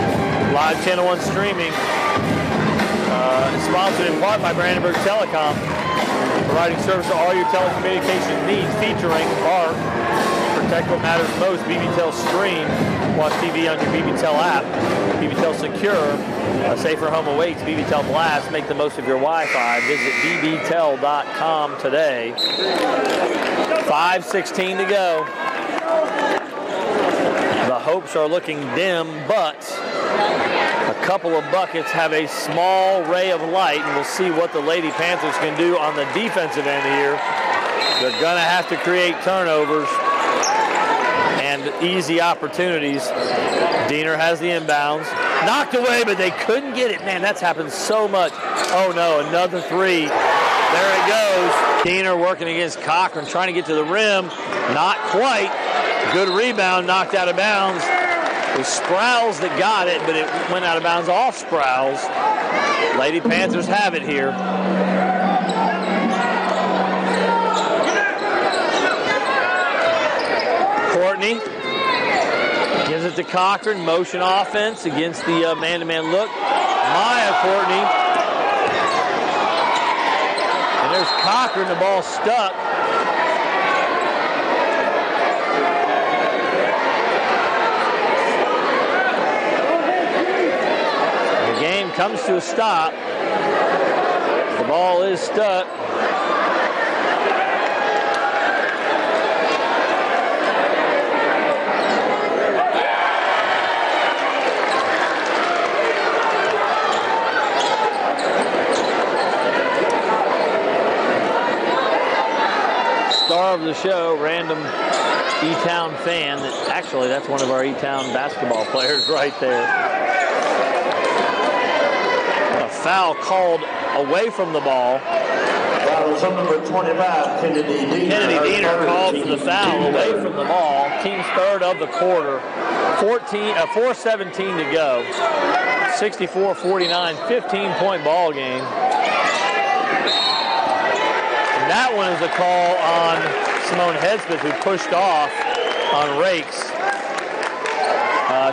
Live Channel 1 streaming. Sponsored in part by Brandenburg Telecom, providing service to all your telecommunication needs, featuring our Protect what matters most. BBTEL Stream. Watch TV on your BBTEL app. BBTEL Secure. Safer home awaits. BBTEL Blast. Make the most of your Wi-Fi. Visit bbtel.com today. 5:16 to go. The hopes are looking dim, but a couple of buckets have a small ray of light, and we'll see what the Lady Panthers can do on the defensive end here. They're going to have to create turnovers and easy opportunities. Diener has the inbounds. Knocked away, but they couldn't get it. Man, that's happened so much. Oh, no, another three. There it goes. Diener working against Cochran, trying to get to the rim. Not quite. Good rebound, knocked out of bounds. It was Sprouse that got it, but it went out of bounds off Sprouse. Lady Panthers have it here. Courtney gives it to Cochran. Motion offense against the man-to-man look. Maya Courtney. And there's Cochran. The ball stuck. The game comes to a stop. The ball is stuck. Star of the show, random Etown fan. Actually, that's one of our Etown basketball players right there. A foul called away from the ball. That was on number 25, Kennedy Diener. Kennedy Diener called for the foul away from the ball. Team's third of the quarter. 4:17 to go. 64-49, 15-point ball game. That one is a call on Simone Hedspeth, who pushed off on Rakes,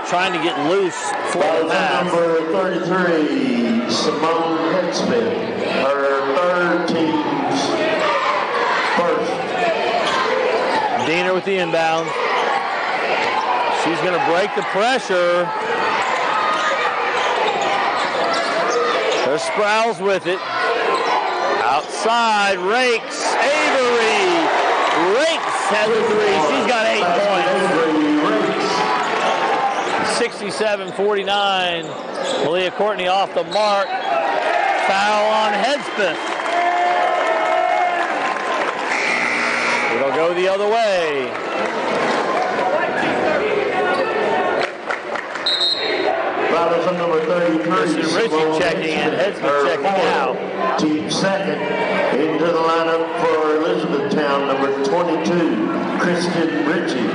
trying to get loose for the pass. Number 33, Simone Hedspeth, her third team's first. Diener with the inbound. She's going to break the pressure. There's Sprouse with it. Outside, Rakes, Avery. Rakes has a three. She's got 8 points. 67-49. Malia Courtney off the mark. Foul on Hedspeth. It'll go the other way. Number 33, Richie checking in, Hedspeth checking out. Team second into the lineup for Elizabethtown, number 22, Kristen Ritchie.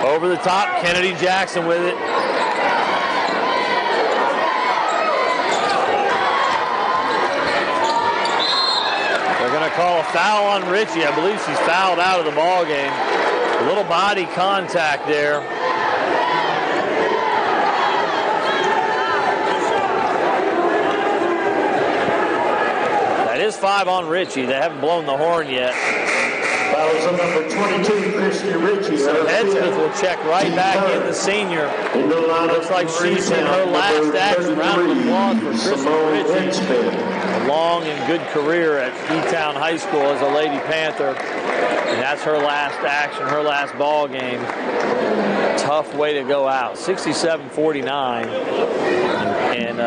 Over the top, Kennedy Jackson with it. Call a foul on Ritchie. I believe she's fouled out of the ball game. A little body contact there. That is 5 on Ritchie. They haven't blown the horn yet. That was number 22, Kristen Ritchie. So Hedspeth will check right back in, the senior. Looks like she's in her last action. Round of applause for Kristen Ritchie. A long and good career at Etown High School as a Lady Panther. And that's her last action, her last ball game. Tough way to go out. 67-49. And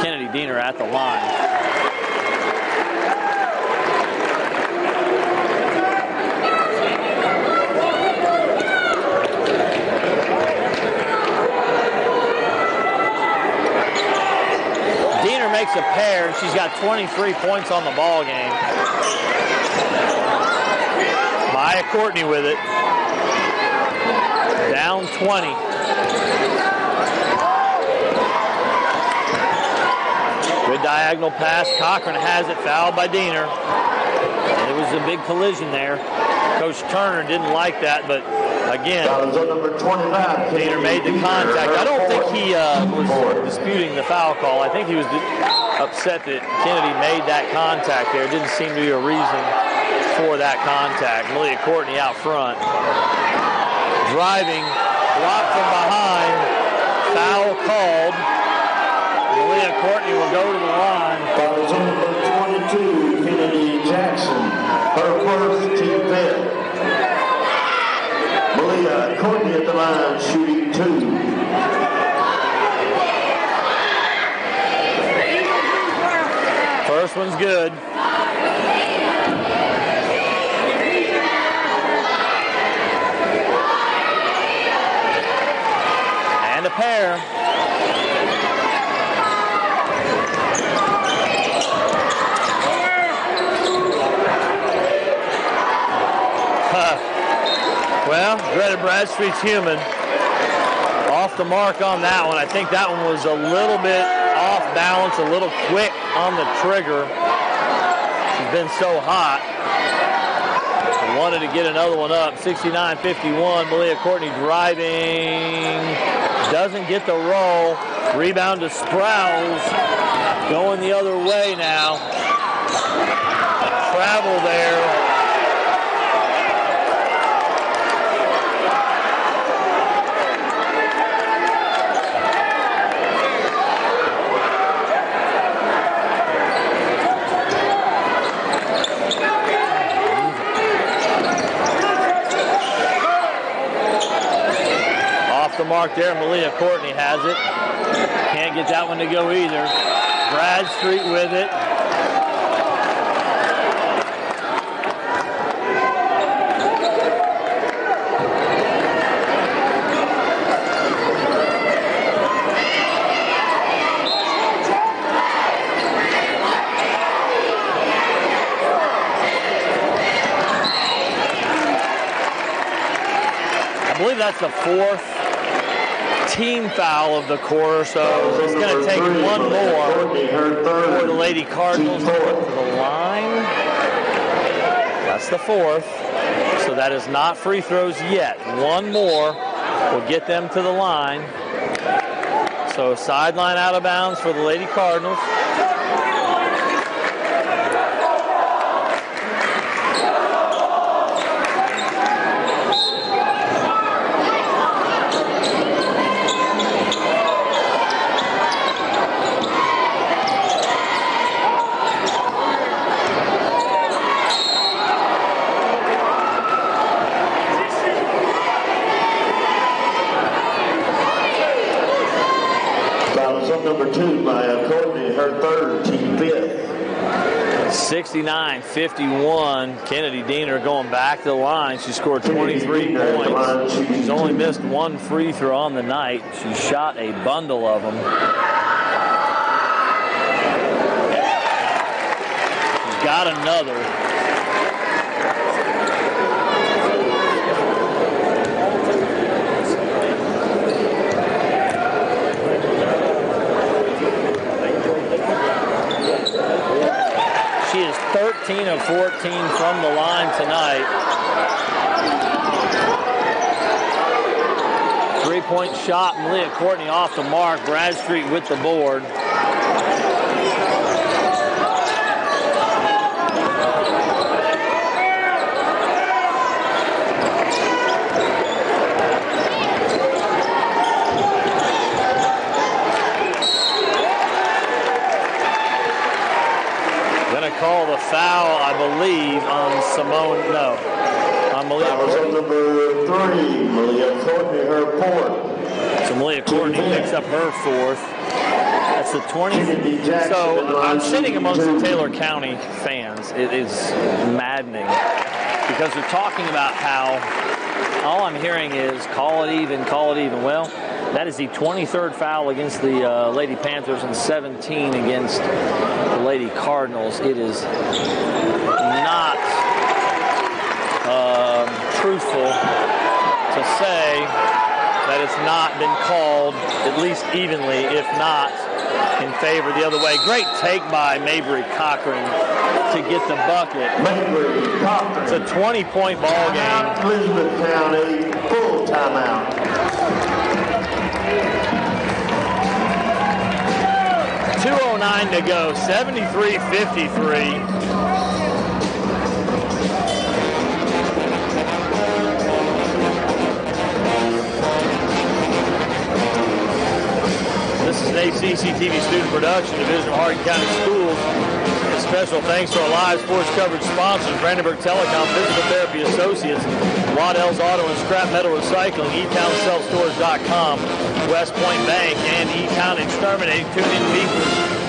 Kennedy Diener at the line. Makes a pair, and she's got 23 points on the ball game. Maya Courtney with it. Down 20. Good diagonal pass. Cochran has it, fouled by Diener. And it was a big collision there. Coach Turner didn't like that, but again, Diener made the contact. I don't think he was disputing the foul call. I think he was upset that Kennedy made that contact there. Didn't seem to be a reason for that contact. Malia Courtney out front. Driving, blocked from behind, foul called. Malia Courtney will go to the line. Fouls on number 22, Kennedy Jackson, her first, team fifth. Malia Courtney at the line, shooting 2. First one's good. And a pair. Well, Greta Bradstreet's human. Off the mark on that one. I think that one was a little bit off balance, a little quick on the trigger. She's been so hot. Wanted to get another one up. 69-51. Malia Courtney driving. Doesn't get the roll. Rebound to Sprouse. Going the other way now. Travel there. The mark there, Malia Courtney has it. Can't get that one to go either. Bradstreet with it. I believe that's the fourth team foul of the quarter, so it's going to take one more for the Lady Cardinals to get to the line. That's the fourth, so that is not free throws yet. One more will get them to the line. So sideline out of bounds for the Lady Cardinals. Number 2 by Courtney, her third, team fifth. 69-51. Kennedy Diener going back to the line. She scored 23 points. She's only missed one free throw on the night. She shot a bundle of them. She's got another. She is 13 of 14 from the line tonight. Three-point shot, Malia Courtney off the mark. Bradstreet with the board. Call the foul, I believe, on Simone. No, on Malia Courtney. Number 3, Malia Courtney, her fourth. So Malia Courtney picks up her fourth. That's the 20th. So I'm sitting amongst the Taylor County fans. It is maddening because they're talking about how all I'm hearing is call it even, call it even. Well, that is the 23rd foul against the Lady Panthers and 17 against the Lady Cardinals. It is not truthful to say that it's not been called at least evenly, if not in favor the other way. Great take by Mabry Cochran to get the bucket. Mabry Cochran. It's a 20-point ball game. Elizabethtown, a full timeout. 2:09 2:09 to go, 73-53. This is an HCEC-TV student production, Division of Hardin County Schools. A special thanks to our live sports coverage sponsors, Brandenburg Telecom, Physical Therapy Associates, Waddell's Auto and Scrap Metal Recycling, EtownSelfStorage.com, West Point Bank, and Etown Exterminating. Tune in weekly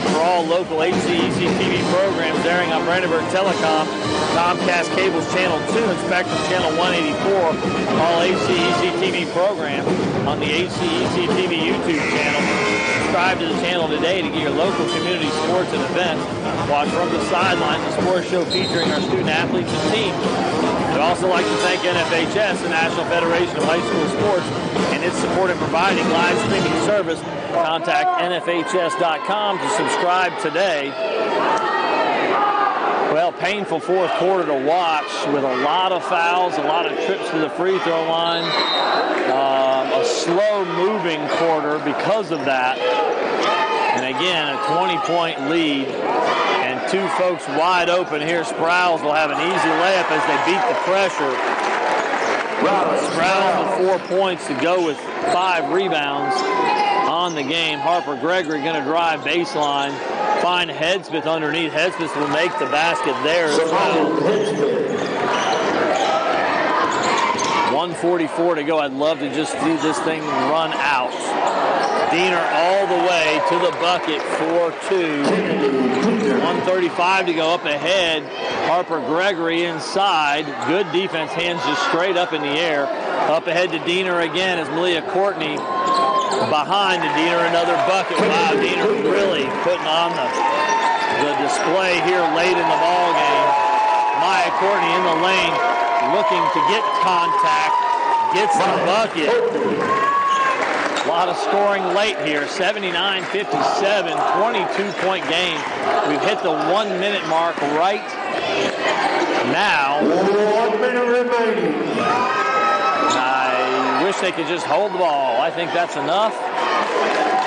for all local HCEC-TV programs airing on Brandenburg Telecom, Comcast Cable's Channel 2 and Spectrum Channel 184. All HCEC-TV programs on the HCEC-TV YouTube channel. Subscribe to the channel today to get your local community sports and events. Watch From the Sidelines, a sports show featuring our student athletes and teams. I'd also like to thank NFHS, the National Federation of High School Sports, and its support in providing live streaming service. Contact NFHS.com to subscribe today. Well, painful fourth quarter to watch with a lot of fouls, a lot of trips to the free throw line. A slow-moving quarter because of that. And again, a 20-point lead. And two folks wide open here. Sprouse will have an easy layup as they beat the pressure. Sprouse with 4 points to go with 5 rebounds on the game. Harper Gregory going to drive baseline. Find Hedspeth underneath. Hedspeth will make the basket there as well. 1:44 to go. I'd love to just see this thing run out. Diener all the way to the bucket for 2. 1:35 to go up ahead. Harper Gregory inside. Good defense, hands just straight up in the air. Up ahead to Diener again as Malia Courtney behind to Diener, another bucket. Wow, Diener really putting on the display here late in the ball game. Maya Courtney in the lane, looking to get contact, gets the bucket. A lot of scoring late here, 79-57, 22-point game. We've hit the 1 minute mark right now. 1 minute remaining. I wish they could just hold the ball. I think that's enough.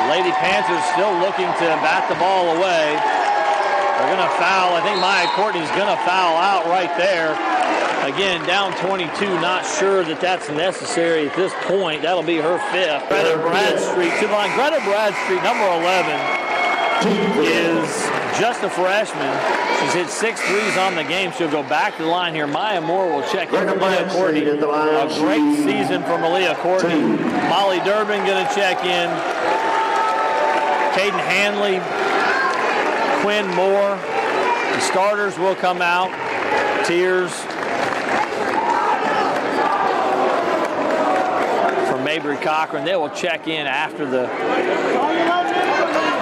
Lady Panthers still looking to bat the ball away. They're going to foul. I think Maya Courtney's going to foul out right there. Again, down 22, not sure that that's necessary at this point. That'll be her 5th. Greta Bradstreet to the line. Greta Bradstreet, number 11, is just a freshman. She's hit 6 threes on the game. She'll go back to the line here. Maya Moore will check in for Malia Courtney. A great season for Malia Courtney. Molly Durbin going to check in. Caden Hanley, Quinn Moore. The starters will come out. Tears from Mabry Cochran. They will check in after the...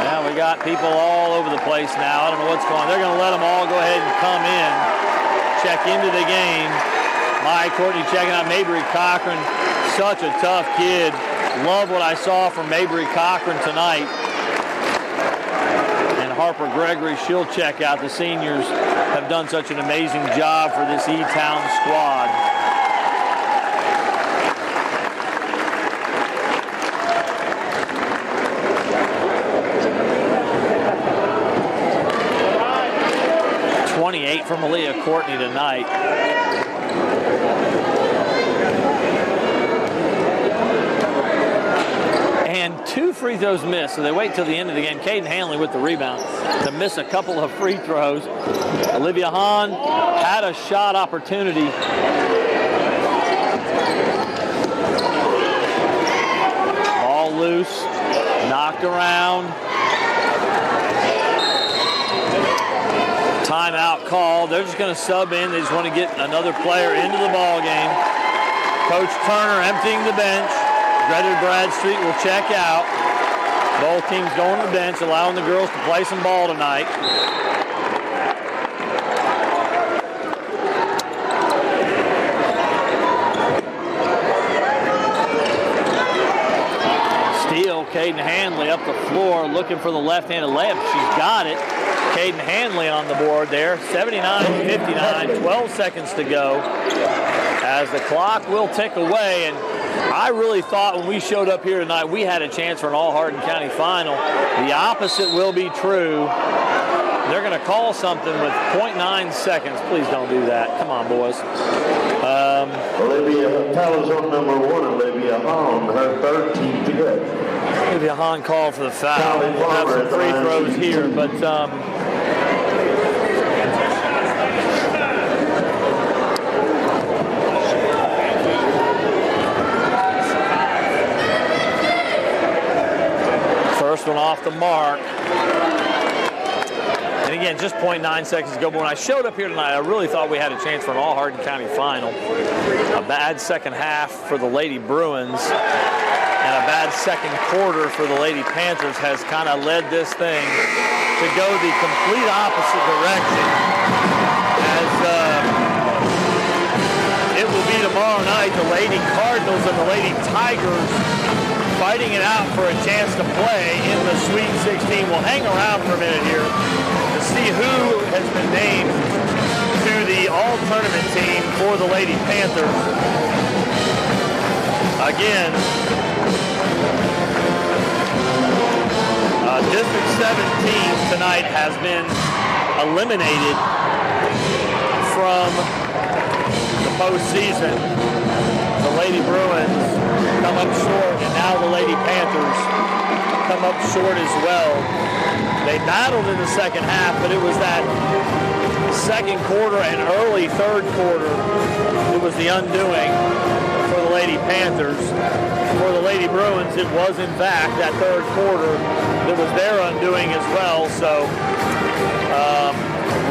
Now we got people all over the place now. I don't know what's going on. They're going to let them all go ahead and come in, check into the game. Maya Courtney checking out Mabry Cochran. Such a tough kid. Love what I saw from Mabry Cochran tonight. Harper Gregory, she'll check out. The seniors have done such an amazing job for this Etown squad. .28 for Malia Courtney tonight. And 2 free throws missed, so they wait till the end of the game. Caden Hanley with the rebound to miss a couple of free throws. Olivia Hahn had a shot opportunity. Ball loose, knocked around. Timeout call. They're just going to sub in. They just want to get another player into the ball game. Coach Turner emptying the bench. Greta Bradstreet will check out. Both teams going to the bench, allowing the girls to play some ball tonight. Steal, Caden Hanley up the floor, looking for the left-handed layup. She's got it. Caden Hanley on the board there. 79-59, 12 seconds to go. As the clock will tick away, and I really thought when we showed up here tonight we had a chance for an all-Hardin County final. The opposite will be true. They're going to call something with 0.9 seconds. Please don't do that. Come on, boys. Olivia Taylor's on number 1, Olivia Hahn, her 13th to go. Maybe a Hahn call for the foul. We'll have some free throws here, but first one off the mark. And again, just 0.9 seconds ago, but when I showed up here tonight, I really thought we had a chance for an all-Hardin County final. A bad second half for the Lady Bruins and a bad second quarter for the Lady Panthers has kind of led this thing to go the complete opposite direction, as it will be tomorrow night the Lady Cardinals and the Lady Tigers fighting it out for a chance to play in the Sweet 16. We'll hang around for a minute here to see who has been named to the all-tournament team for the Lady Panthers. Again, District 17 tonight has been eliminated from the postseason. The Lady Bruins come up short, and now the Lady Panthers come up short as well. They battled in the second half, but it was that second quarter and early third quarter it was the undoing for the Lady Panthers. For the Lady Bruins, it was in fact that third quarter that was their undoing as well. So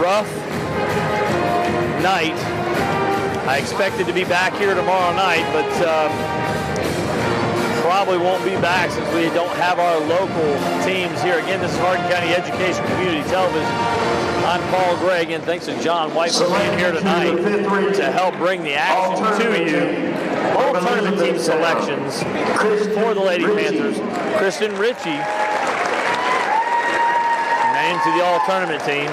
rough night. I expected to be back here tomorrow night, but probably won't be back since we don't have our local teams here. Again, this is Hardin County Education Community Television. I'm Paul Gregg, and thanks to John White for being here tonight to help bring the action to you. All tournament team selections for the Lady Panthers. Kristen Ritchie named to the all-tournament team.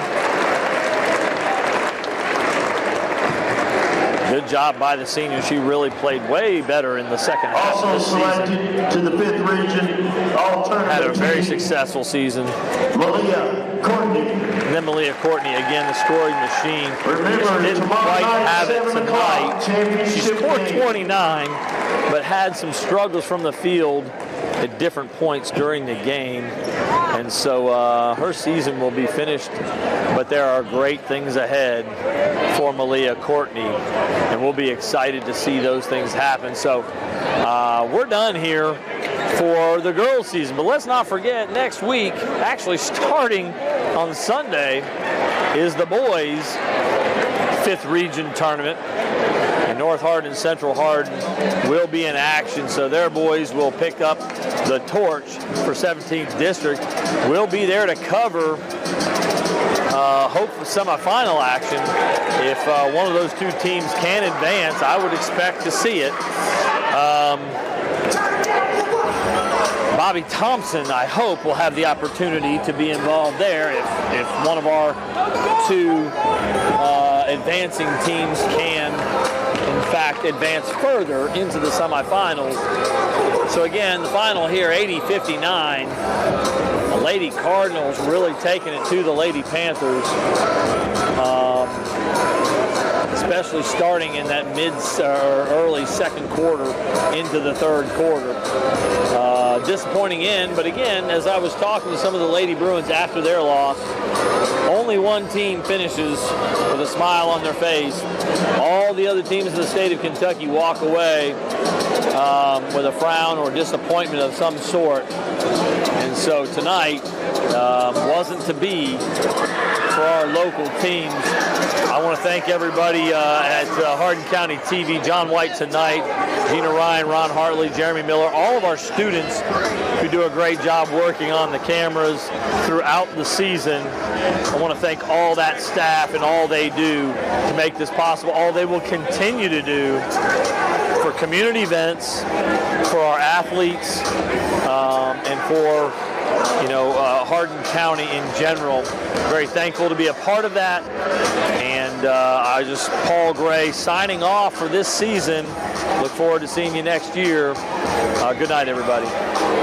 Good job by the senior. She really played way better in the second half of the season. To the 5th region all-tournament Had a very successful season. Malia Courtney. And then Malia Courtney, again, the scoring machine. Remember, Didn't quite have it 7 o'clock, tonight. She championship scored game. 29, but had some struggles from the field at different points during the game. And so her season will be finished, but there are great things ahead for Malia Courtney, and we'll be excited to see those things happen. So we're done here for the girls season, but let's not forget next week, actually starting on Sunday, is the boys 5th region tournament. And North Hardin and Central Hardin will be in action, so their boys will pick up the torch for 17th District. We'll be there to cover hope for semifinal action. If one of those two teams can advance, I would expect to see it. Bobby Thompson, I hope, will have the opportunity to be involved there if one of our two advancing teams can, in fact, advance further into the semifinals. So again, the final here, 80-59. The Lady Cardinals really taking it to the Lady Panthers, especially starting in that early second quarter into the third quarter. Disappointing end, but again, as I was talking to some of the Lady Bruins after their loss, only one team finishes with a smile on their face. All the other teams in the state of Kentucky walk away with a frown or disappointment of some sort. And so tonight wasn't to be for our local teams. I want to thank everybody at Hardin County TV, John White tonight, Gina Ryan, Ron Hartley, Jeremy Miller, all of our students who do a great job working on the cameras throughout the season. I want to thank all that staff and all they do to make this possible, all they will continue to do for community events, for our athletes, and for Hardin County in general. Very thankful to be a part of that. And Paul Gray signing off for this season. Look forward to seeing you next year. Good night, everybody.